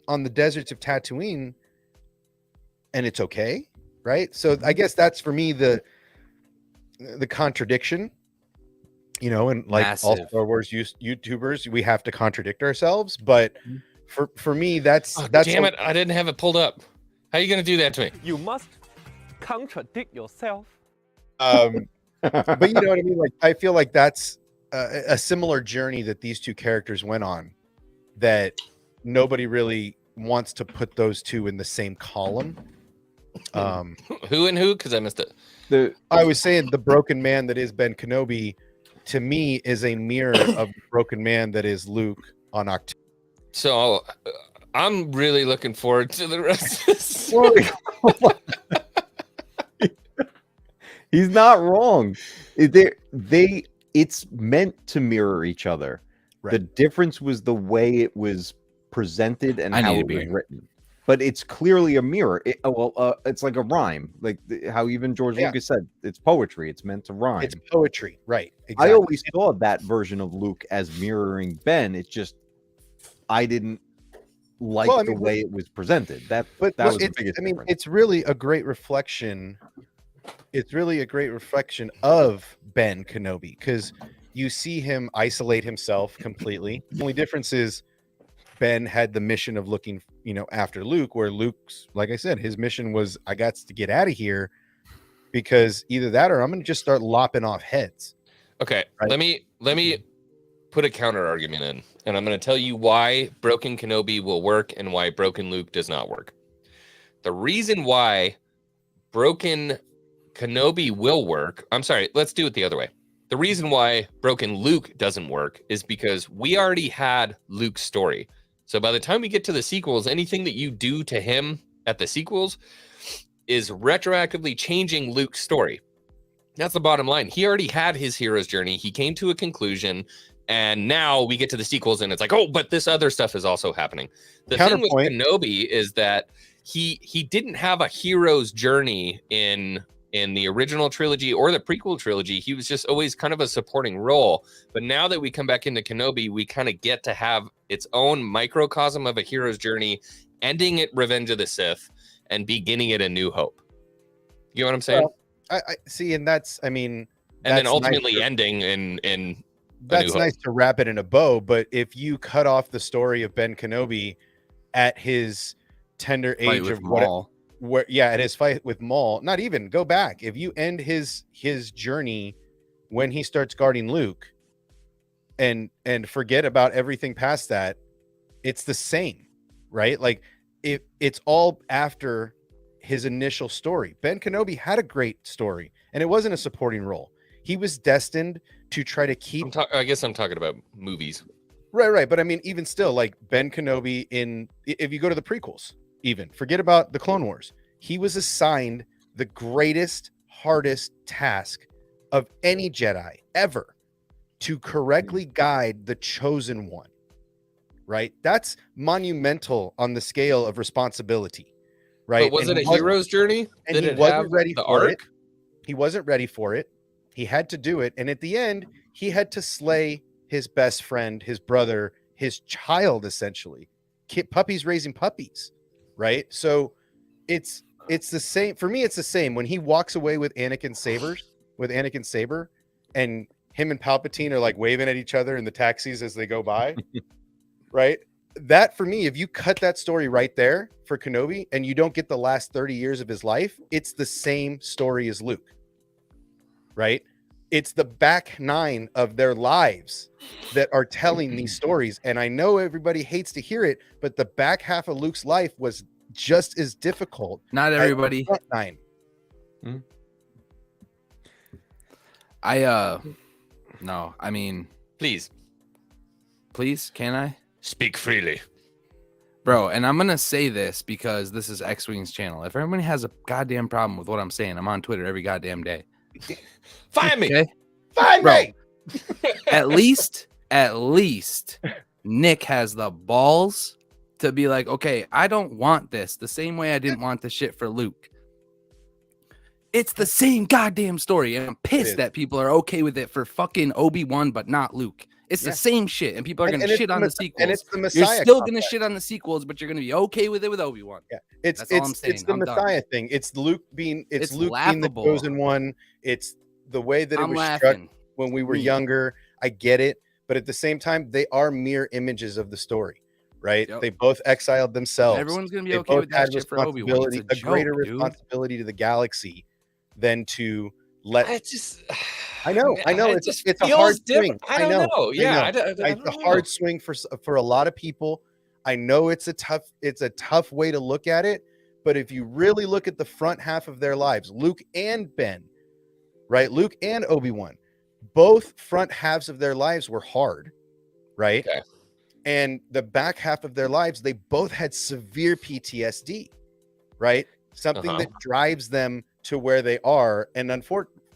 on the deserts of Tatooine, and it's okay, right? So I guess that's for me the contradiction, and like all Star Wars YouTubers, we have to contradict ourselves. But for me, that's damn it, I didn't have it pulled up. How are you gonna do that to me? You must contradict yourself. But you know what I mean? Like I feel like that's a similar journey that these two characters went on, that nobody really wants to put those two in the same column. Who and who? Because I missed it. I was saying the broken man that is Ben Kenobi, to me, is a mirror of the broken man that is Luke on October. So I'm really looking forward to the rest of this. He's not wrong. It's meant to mirror each other. Right. The difference was the way it was presented and how it was written. But it's clearly a mirror. It's like a rhyme, like how even George Lucas said, it's poetry. It's meant to rhyme. It's poetry, right? Exactly. I always saw that version of Luke as mirroring Ben. It's just I didn't like the way it was presented. That was the biggest difference. It's really a great reflection it's really a great reflection of Ben Kenobi because you see him isolate himself completely. The only difference is Ben had the mission of looking, after Luke, where Luke's, like I said, his mission was, I got to get out of here because either that or I'm going to just start lopping off heads. Okay, Right. let me put a counter argument in, and I'm going to tell you why Broken Kenobi will work and why Broken Luke does not work. The reason why Broken Kenobi will work, I'm sorry, let's do it the other way. The reason why Broken Luke doesn't work is because we already had Luke's story. So by the time we get to the sequels, anything that you do to him at the sequels is retroactively changing Luke's story. That's the bottom line. He already had his hero's journey. He came to a conclusion, and now we get to the sequels, and it's like, oh, but this other stuff is also happening. The thing with Kenobi is that he didn't have a hero's journey in the original trilogy or the prequel trilogy. He was just always kind of a supporting role. But now that we come back into Kenobi, we kind of get to have its own microcosm of a hero's journey, ending at Revenge of the Sith and beginning at A New Hope. You know what I'm saying? Well, I see, and that's, and then ultimately ending in that's nice to wrap it in a bow. But if you cut off the story of Ben Kenobi at his tender age of Maul, at his fight with Maul, not even go back. If you end his journey when he starts guarding Luke, and forget about everything past that, it's the same, right? Like it's all after his initial story. Ben Kenobi had a great story, and it wasn't a supporting role. He was destined to try to keep. I guess I'm talking about movies. Right. But I mean, even still, like Ben Kenobi if you go to the prequels, even forget about the Clone Wars, he was assigned the greatest, hardest task of any Jedi ever to correctly guide the chosen one. Right? That's monumental on the scale of responsibility. Right? But was it a hero's journey? And Did he it wasn't have ready the for arc? it. He wasn't ready for it. He had to do it. And at the end, he had to slay his best friend, his brother, his child, essentially. Puppies raising puppies. Right? So it's the same. For me, it's the same. When he walks away with Anakin Saber, and him and Palpatine are like waving at each other in the taxis as they go by. Right? That, for me, if you cut that story right there for Kenobi and you don't get the last 30 years of his life, it's the same story as Luke. Right? It's the back 9 of their lives that are telling these stories. And I know everybody hates to hear it, but the back half of Luke's life was just as difficult. Not everybody. As the front 9. No, I mean, please, can I speak freely, bro? And I'm gonna say this because this is X-Wing's channel. If everybody has a goddamn problem with what I'm saying, I'm on Twitter every goddamn day. Find me. Okay? Find me. At least Nick has the balls to be like, okay, I don't want this the same way I didn't want the shit for Luke. It's the same goddamn story, and I'm pissed that people are okay with it for fucking Obi-Wan, but not Luke. It's the same shit, and people are going to shit on the sequels. And it's the Messiah. You're still going to shit on the sequels, but you're going to be okay with it with Obi-Wan. Yeah, That's all I'm saying. It's the Messiah thing. It's Luke being Luke being the laughable. chosen one. It's the way that it I'm was struck laughing. when we were younger. I get it, but at the same time, they are mere images of the story, right? Yep. They both exiled themselves. Everyone's going to be They okay both with that shit for Obi-Wan. It's responsibility, a greater joke, dude. responsibility to the galaxy than to let. I know. It It's just a feels hard swing. different. I don't know. Yeah, I it's don't a know. hard swing for a lot of people. I know it's a tough way to look at it, but if you really look at the front half of their lives, Luke and Ben, right? Luke and Obi-Wan, both front halves of their lives were hard, right? Okay. And the back half of their lives, they both had severe PTSD, right? Something that drives them to where they are. And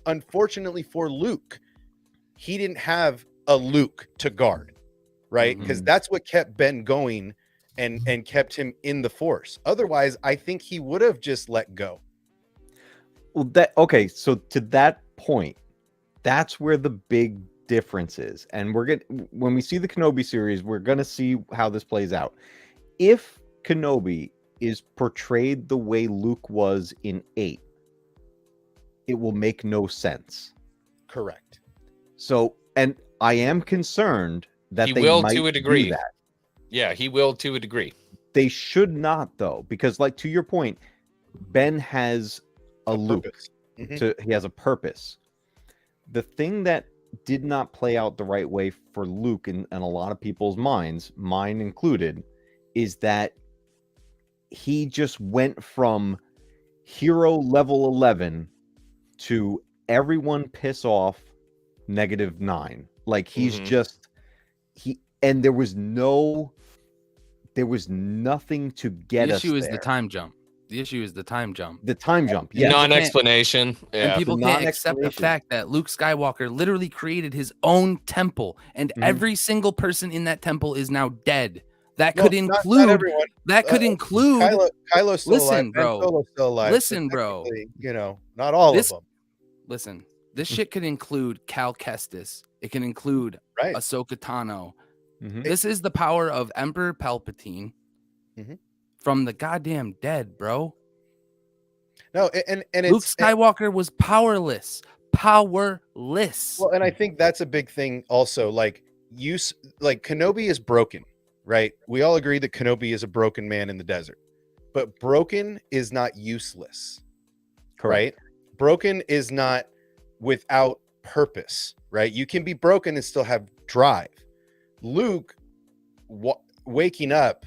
unfortunately for Luke, he didn't have a Luke to guard, right? Because that's what kept Ben going and kept him in the Force. Otherwise, I think he would have just let go. Well, so to that point, that's where the big difference is. And when we see the Kenobi series, we're gonna see how this plays out. If Kenobi is portrayed the way Luke was in 8, it will make no sense. Correct. So, and I am concerned that He they will might to a do degree. that. Yeah, he will to a degree. They should not, though, because, like, to your point, Ben has a loop. He has a purpose. The thing that did not play out the right way for Luke in a lot of people's minds, mine included, is that he just went from hero level 11 to everyone piss off -9. Like, he's just and there was nothing to get us The issue is there. the time jump. The issue is the time jump. The time jump. Yeah. Non-explanation. And Yeah. people can't accept the fact that Luke Skywalker literally created his own temple, and every single person in that temple is now dead. That could include. everyone. That could include. Kylo's still listen, alive. Ben bro. Solo's still alive. Listen, so bro. technically, you know, not all This- of them. Listen, this shit could include Cal Kestis. It can include Ahsoka Tano. This is the power of Emperor Palpatine from the goddamn dead, bro. No, and Luke it's Skywalker was powerless. Powerless. well, and I think that's a big thing also. Like Kenobi is broken, right? We all agree that Kenobi is a broken man in the desert, but broken is not useless. Right? Broken is not without purpose, right? You can be broken and still have drive. Luke waking up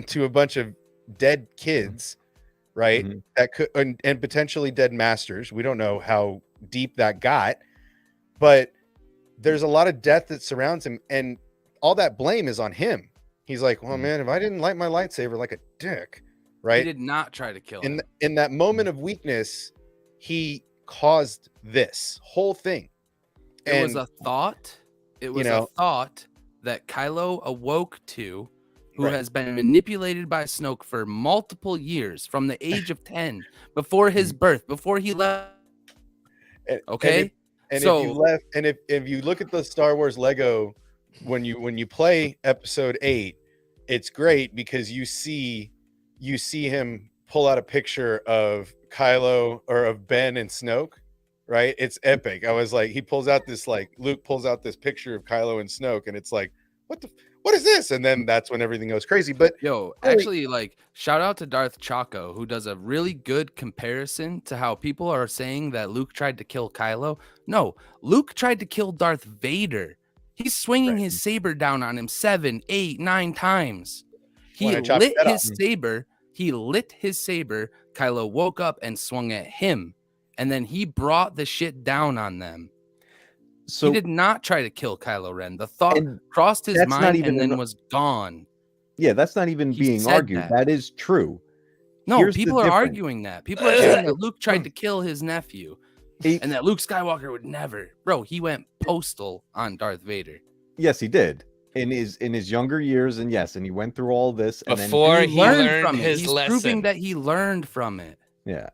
to a bunch of dead kids, right? That could and potentially dead masters. We don't know how deep that got, but there's a lot of death that surrounds him, and all that blame is on him. He's like, well, man, if I didn't light my lightsaber like a dick, right? He did not try to kill him. In that moment of weakness, he caused this whole thing. It was a thought. It was a thought that Kylo awoke to, who has been manipulated by Snoke for multiple years, from the age of 10, before his birth, before he left. Okay. If you left, and if you look at the Star Wars Lego, when you play Episode 8, it's great because you see him pull out a picture of Kylo or of Ben and Snoke, right? It's epic. I was like, he pulls out this, like, Luke pulls out this picture of Kylo and Snoke, and it's like, what is this? And then that's when everything goes crazy. But actually, like, shout out to Darth Chaco, who does a really good comparison to how people are saying that Luke tried to kill Kylo. No, Luke tried to kill Darth Vader. He's swinging his saber down on him 7, 8, 9 times. He lit his saber. He lit his saber. Kylo woke up and swung at him, and then he brought the shit down on them. So he did not try to kill Kylo Ren. The thought crossed his mind and then was gone. Yeah, that's not even being argued. That is true. No, Here's people the are difference. arguing that. People are saying that Luke tried to kill his nephew and that Luke Skywalker would never. Bro, he went postal on Darth Vader. Yes, he did. In his younger years, and yes, and he went through all this and Before then he learned his He's lesson. proving that he learned from it. Yeah.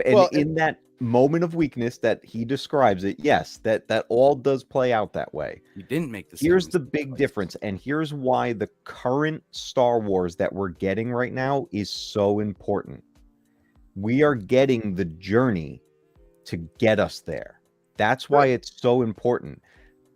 And in that moment of weakness that he describes it, yes, that all does play out that way. He didn't make the Here's the big difference, and here's why the current Star Wars that we're getting right now is so important. We are getting the journey to get us there. That's why it's so important.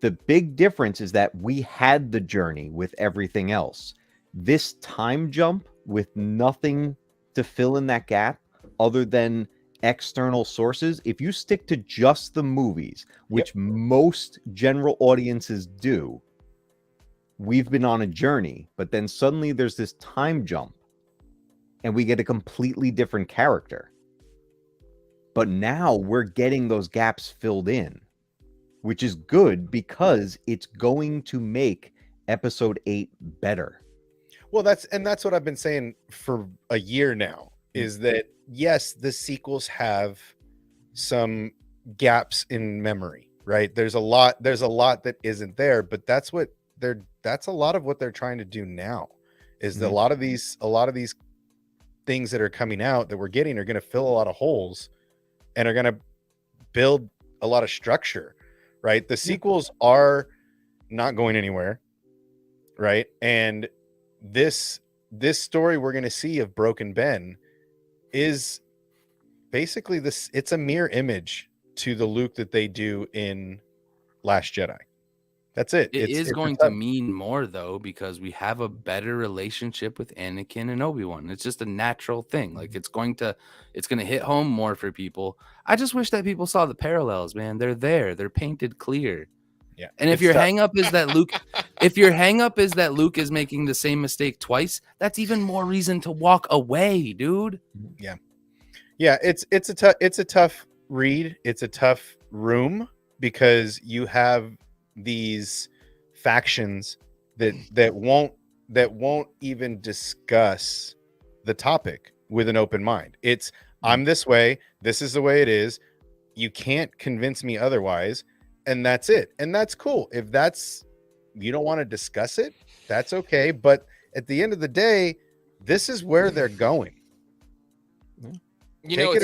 The big difference is that we had the journey with everything else. This time jump with nothing to fill in that gap other than external sources, if you stick to just the movies, which most general audiences do, we've been on a journey, but then suddenly there's this time jump and we get a completely different character. But now we're getting those gaps filled in, which is good because it's going to make Episode 8 better. Well, that's what I've been saying for a year now, is that yes, the sequels have some gaps in memory, right? There's a lot that isn't there, but that's a lot of what they're trying to do now, is that a lot of these things that are coming out that we're getting are going to fill a lot of holes and are going to build a lot of structure, right? The sequels are not going anywhere, right? And this story we're going to see of Broken Ben is basically it's a mirror image to the Luke that they do in Last Jedi. That's it. It's going to mean more though, because we have a better relationship with Anakin and Obi-Wan. It's just a natural thing. Like it's going to hit home more for people. I just wish that people saw the parallels, man. They're there. They're painted clear. Yeah. And if your hang up is that Luke, is making the same mistake twice, that's even more reason to walk away, dude. Yeah. Yeah, it's a tough read. It's a tough room because you have these factions that won't even discuss the topic with an open mind. It's I'm this way, this is the way it is. You can't convince me otherwise, and that's it. And that's cool. If you don't want to discuss it, that's okay. But at the end of the day, this is where they're going. You know,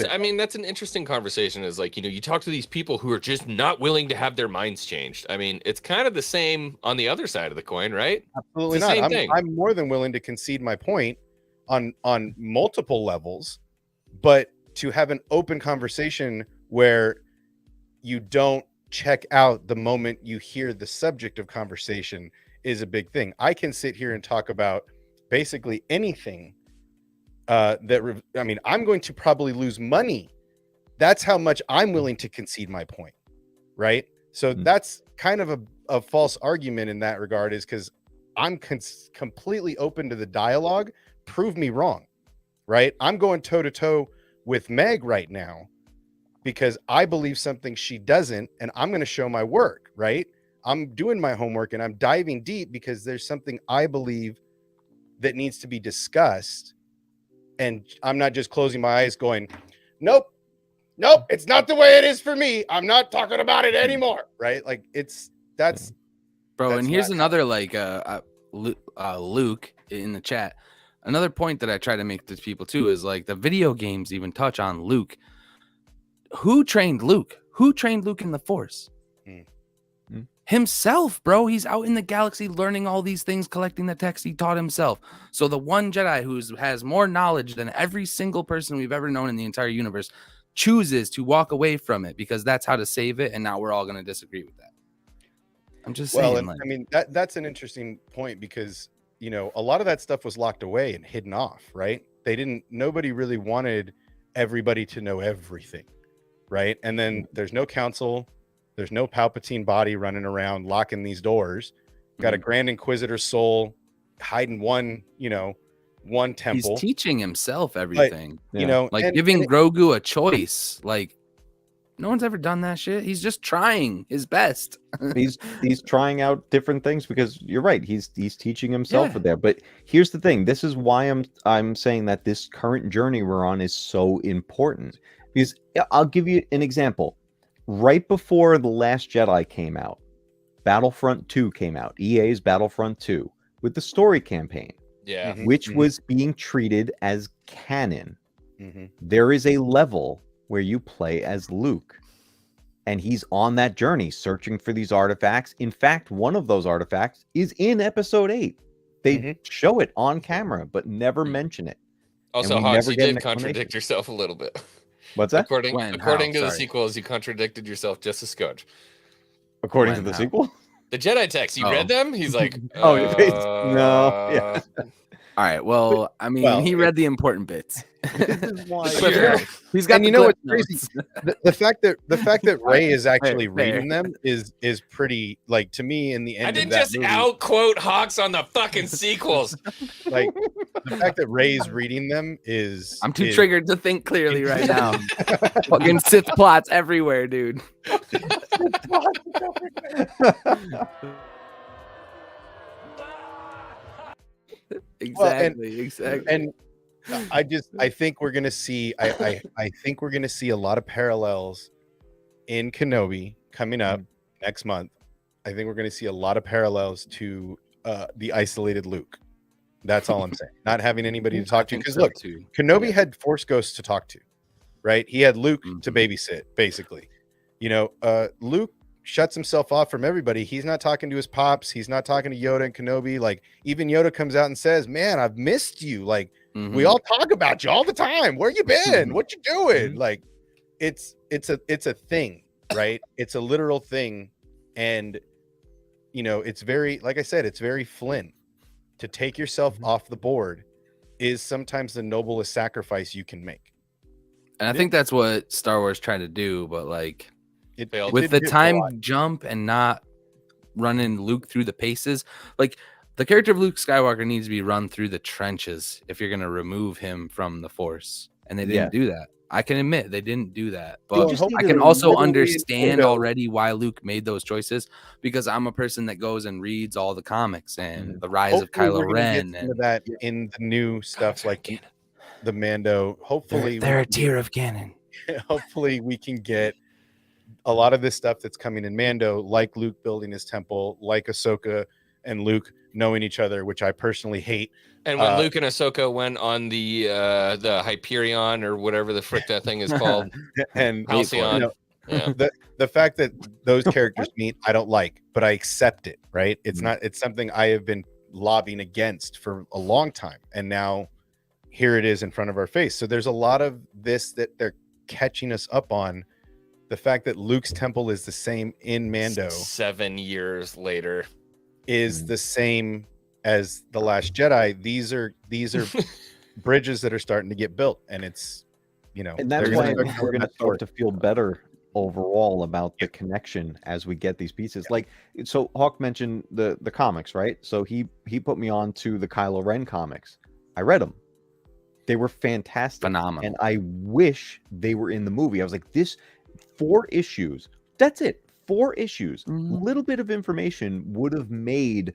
I mean, that's an interesting conversation. Is like, you talk to these people who are just not willing to have their minds changed. I mean, it's kind of the same on the other side of the coin, right? Absolutely not. I'm more than willing to concede my point on multiple levels, but to have an open conversation where you don't check out the moment you hear the subject of conversation is a big thing. I can sit here and talk about basically anything. I'm going to probably lose money. That's how much I'm willing to concede my point, right? So that's kind of a false argument in that regard, is because I'm completely open to the dialogue. Prove me wrong, right? I'm going toe to toe with Meg right now because I believe something she doesn't, and I'm going to show my work, right? I'm doing my homework and I'm diving deep because there's something I believe that needs to be discussed. And I'm not just closing my eyes going, nope, it's not the way it is for me. I'm not talking about it anymore. Right? Like that's bro. And here's another Luke in the chat. Another point that I try to make to people too is like the video games even touch on Luke. Who trained Luke? Who trained Luke in the Force? Himself, bro. He's out in the galaxy learning all these things, collecting the text. He taught himself. So the one Jedi who has more knowledge than every single person we've ever known in the entire universe chooses to walk away from it because that's how to save it. And now we're all going to disagree with that. I'm just saying. I mean, that's an interesting point because, a lot of that stuff was locked away and hidden off, right? Nobody really wanted everybody to know everything, right? And then there's no council. There's no Palpatine body running around locking these doors. Got a Grand Inquisitor soul hiding one temple. He's teaching himself everything. But, giving Grogu a choice. Like, no one's ever done that shit. He's just trying his best. he's trying out different things because you're right. He's teaching himself with there. But here's the thing. This is why I'm saying that this current journey we're on is so important. Because I'll give you an example. Right before The Last Jedi came out, Battlefront 2 came out, EA's Battlefront 2, with the story campaign, which was being treated as canon. There is a level where you play as Luke, and he's on that journey searching for these artifacts. In fact, one of those artifacts is in Episode 8. They show it on camera, but never mention it. Also, Hogs, you did contradict yourself a little bit. What's that? According to the sequels, you contradicted yourself just a scotch. According to the sequel? The Jedi texts, you read them? He's like, no, yeah. All right. Well, I mean, he read the important bits. This is why. He's got. And what's crazy? The fact that Rey is actually reading them is pretty, like, to me in the end. I didn't just out quote Hawks on the fucking sequels. Like the fact that Rey's reading them is. I'm too triggered to think clearly right now. Fucking Sith plots everywhere, dude. Exactly. And I think we're gonna see. I think we're gonna see a lot of parallels in Kenobi coming up next month. I think we're gonna see a lot of parallels to the isolated Luke. That's all I'm saying. Not having anybody to talk to, because look, Kenobi had Force Ghosts to talk to, right? He had Luke to babysit, basically. Luke shuts himself off from everybody. He's not talking to his pops. He's not talking to Yoda and Kenobi. Like even Yoda comes out and says, "Man, I've missed you. Like we all talk about you all the time. Where you been? What you doing?" Like it's a thing, right? It's a literal thing, and you know, it's very, like I said, it's very Flynn. To take yourself off the board is sometimes the noblest sacrifice you can make. And I think that's what Star Wars tried to do, but like it with the time jump and not running Luke through the paces, like the character of Luke Skywalker needs to be run through the trenches if you're going to remove him from the Force. And they didn't do that. I can admit they didn't do that, but I can also understand already why Luke made those choices, because I'm a person that goes and reads all the comics and the rise of Kylo Ren and that in the new stuff like the Mando. Hopefully they're a tier of canon. Hopefully we can get a lot of this stuff that's coming in Mando, like Luke building his temple, like Ahsoka and Luke knowing each other, which I personally hate. And when Luke and Ahsoka went on the Hyperion or whatever the frick that thing is called, and Halcyon, the fact that those characters meet, I don't like, but I accept it. Right? It's not. It's something I have been lobbying against for a long time, and now here it is in front of our face. So there's a lot of this that they're catching us up on. The fact that Luke's temple is the same in Mando 7 years later is the same as the Last Jedi. These are bridges that are starting to get built, and it's, you know, and that's why we're going to start to feel better overall about the connection as we get these pieces. Like, so Hawk mentioned the comics, right? So he put me on to the Kylo Ren comics. I read them. They were fantastic, phenomenal, and I wish they were in the movie. I was like, this 4 issues. That's it. 4 issues. A little bit of information would have made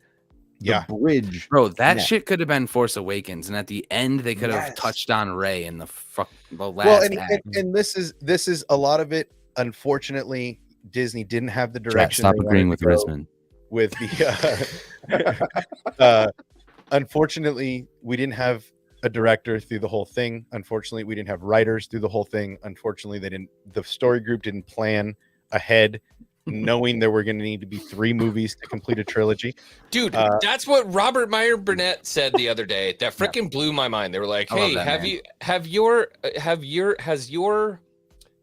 the bridge. Bro, that shit could have been Force Awakens, and at the end they could have touched on Rey in the last act. And this is a lot of it. Unfortunately, Disney didn't have the direction. Stop agreeing with Risman. With the unfortunately, we didn't have a director through the whole thing. Unfortunately, we didn't have writers through the whole thing. Unfortunately, the story group didn't plan ahead, knowing there were going to need to be 3 movies to complete a trilogy. Dude, that's what Robert Meyer Burnett said the other day. That freaking blew my mind. They were like, "Hey, has your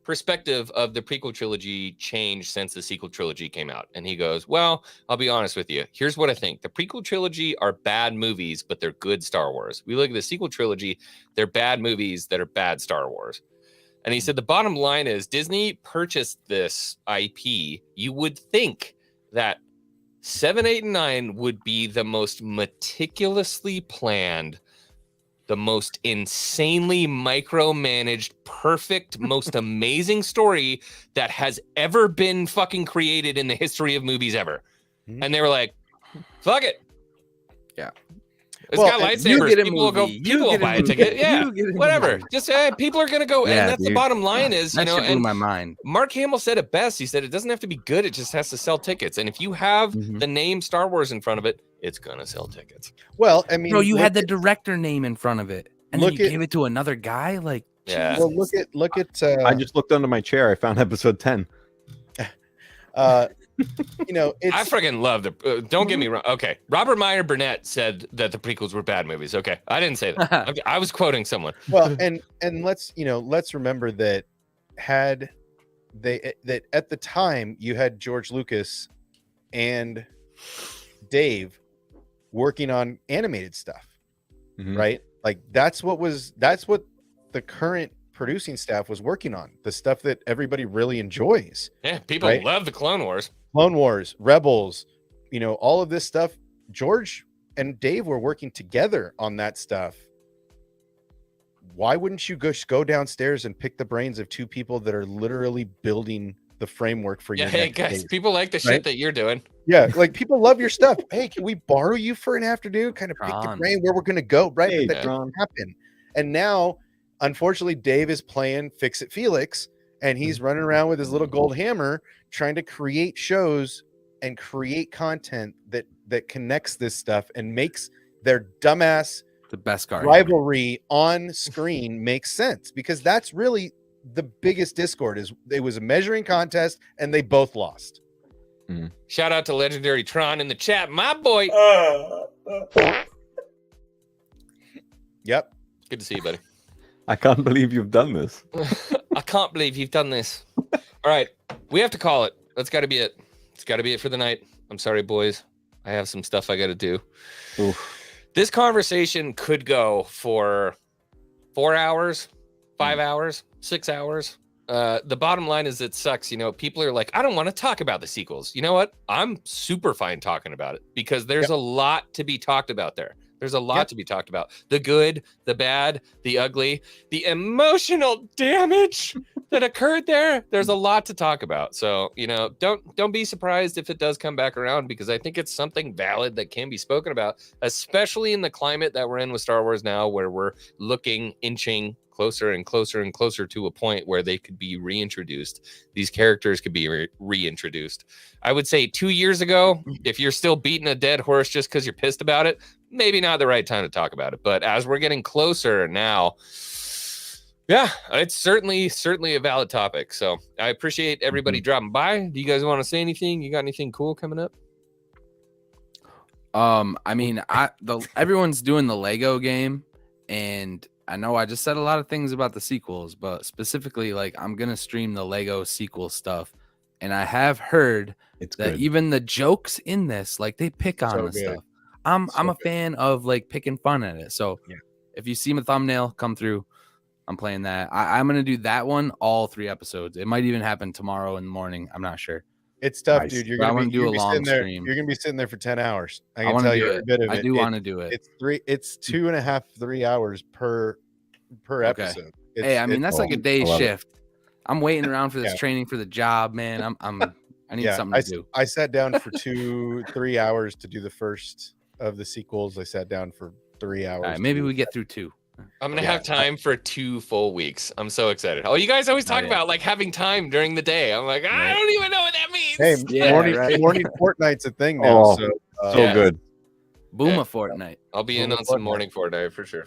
perspective of the prequel trilogy changed since the sequel trilogy came out?" And he goes, "Well, I'll be honest with you. Here's what I think. The prequel trilogy are bad movies, but they're good Star Wars. We look at the sequel trilogy, they're bad movies that are bad Star Wars." And he said the bottom line is Disney purchased this IP. You would think that 7, 8, and 9 would be the most meticulously planned, the most insanely micromanaged, perfect, most amazing story that has ever been fucking created in the history of movies ever. And they were like, fuck it. Yeah. It's got lightsabers. People will buy a ticket. Yeah, whatever. Just people are gonna go, and that's the bottom line. Is that blew my mind. Mark Hamill said it best. He said it doesn't have to be good; it just has to sell tickets. And if you have the name Star Wars in front of it, it's gonna sell tickets. Well, I mean, bro, you had the director name in front of it, and then you gave it to another guy. Like, yeah. Well, look at. I just looked under my chair. I found episode 10. You know, I freaking love the. Don't get me wrong. Okay, Robert Meyer Burnett said that the prequels were bad movies. Okay, I didn't say that. I was quoting someone. Well, and let's remember that at the time you had George Lucas and Dave working on animated stuff, right? Like that's what the current producing staff was working on, the stuff that everybody really enjoys. Yeah, people love the Clone Wars, Rebels, all of this stuff. George and Dave were working together on that stuff. Why wouldn't you go downstairs and pick the brains of 2 people that are literally building the framework for you? Hey guys, people like the shit that you're doing. Yeah, like people love your stuff. Hey, can we borrow you for an afternoon? Kind of pick the brain where we're gonna go, right? Hey, that didn't happen. And now, unfortunately, Dave is playing Fix It Felix, and he's running around with his little gold hammer trying to create shows and create content that connects this stuff and makes their dumbass the best guard rivalry on screen makes sense, because that's really the biggest discord. Is it was a measuring contest and they both lost. Shout out to Legendary Tron in the chat, my boy. Yep. Good to see you, buddy. I can't believe you've done this. I can't believe you've done this. All right, we have to call it. That's got to be it. It's got to be it for the night. I'm sorry, boys. I have some stuff I got to do. Oof. This conversation could go for 4 hours, 5 hours, 6 hours. The bottom line is it sucks. You know, people are like, I don't want to talk about the sequels. You know what? I'm super fine talking about it because there's a lot to be talked about there. There's a lot to be talked about. The good, the bad, the ugly, the emotional damage that occurred there. There's a lot to talk about. So, you know, don't be surprised if it does come back around because I think it's something valid that can be spoken about, especially in the climate that we're in with Star Wars now, where we're inching closer and closer and closer to a point where they could be reintroduced. These characters could be reintroduced. I would say 2 years ago, if you're still beating a dead horse just because you're pissed about it, maybe not the right time to talk about it. But as we're getting closer now, yeah, it's certainly a valid topic. So I appreciate everybody dropping by. Do you guys want to say anything? You got anything cool coming up? I mean, everyone's doing the Lego game, and I know I just said a lot of things about the sequels, but specifically, like, I'm gonna stream the Lego sequel stuff, and I have heard that even the jokes in this, like, they pick on the stuff. I'm a fan of like picking fun at it. So if you see my thumbnail come through, I'm playing that. I'm gonna do that one all 3 episodes. It might even happen tomorrow in the morning. I'm not sure. It's tough, dude. You're gonna do a long stream. You're gonna be sitting there for 10 hours. I can tell you a bit of it. I do want to do it. It's 2.5, 3 hours per episode. Hey, I mean that's like a day shift. I'm waiting around for this training for the job, man. I need something to do. I sat down for 2-3 hours to do the first of the sequels. I sat down for 3 hours. All right, maybe we get through 2. I'm gonna have time for 2 full weeks. I'm so excited. Oh, you guys always talk about like having time during the day. I'm like, I don't even know what that means. Hey, morning Fortnite's a thing now. So good. Boom a Fortnite. I'll be in on some morning Fortnite for sure.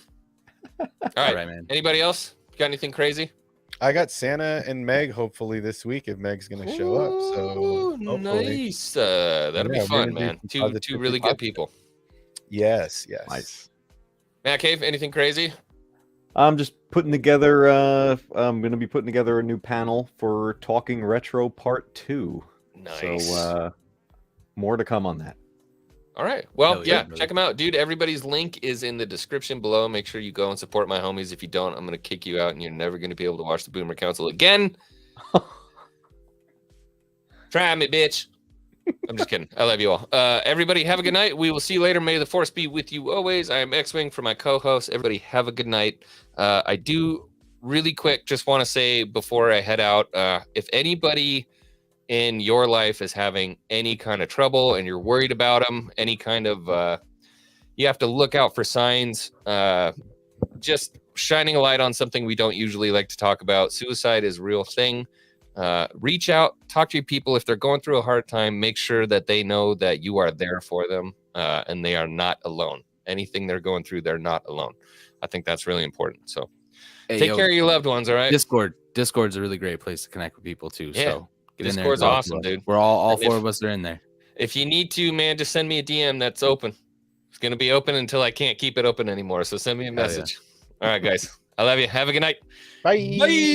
All right, man. Anybody else got anything crazy? I got Santa and Meg hopefully this week if Meg's gonna show up. So nice. That'll be fun, man. Two really good people. Yes. Nice. Matt Cave, anything crazy? I'm just putting together. I'm going to be putting together a new panel for Talking Retro Part 2. Nice. So more to come on that. All right. Well, check them out, dude. Everybody's link is in the description below. Make sure you go and support my homies. If you don't, I'm going to kick you out, and you're never going to be able to watch the Boomer Council again. Try me, bitch. I'm just kidding. I love you all. Everybody, have a good night. We will see you later. May the force be with you always. I am X-Wing for my co-host. Everybody, have a good night. I do really quick just want to say before I head out, if anybody in your life is having any kind of trouble and you're worried about them, any kind of, you have to look out for signs, just shining a light on something we don't usually like to talk about. Suicide is a real thing. Reach out, talk to your people. If they're going through a hard time, make sure that they know that you are there for them, and they are not alone. Anything they're going through, they're not alone. I think that's really important. So take care of your loved ones. All right. Discord's a really great place to connect with people too. Yeah. So get in there. Discord's awesome, dude. We're all 4 of us are in there. If you need to, man, just send me a DM that's open. It's going to be open until I can't keep it open anymore. So send me a message. All right, guys. I love you. Have a good night. Bye. Bye.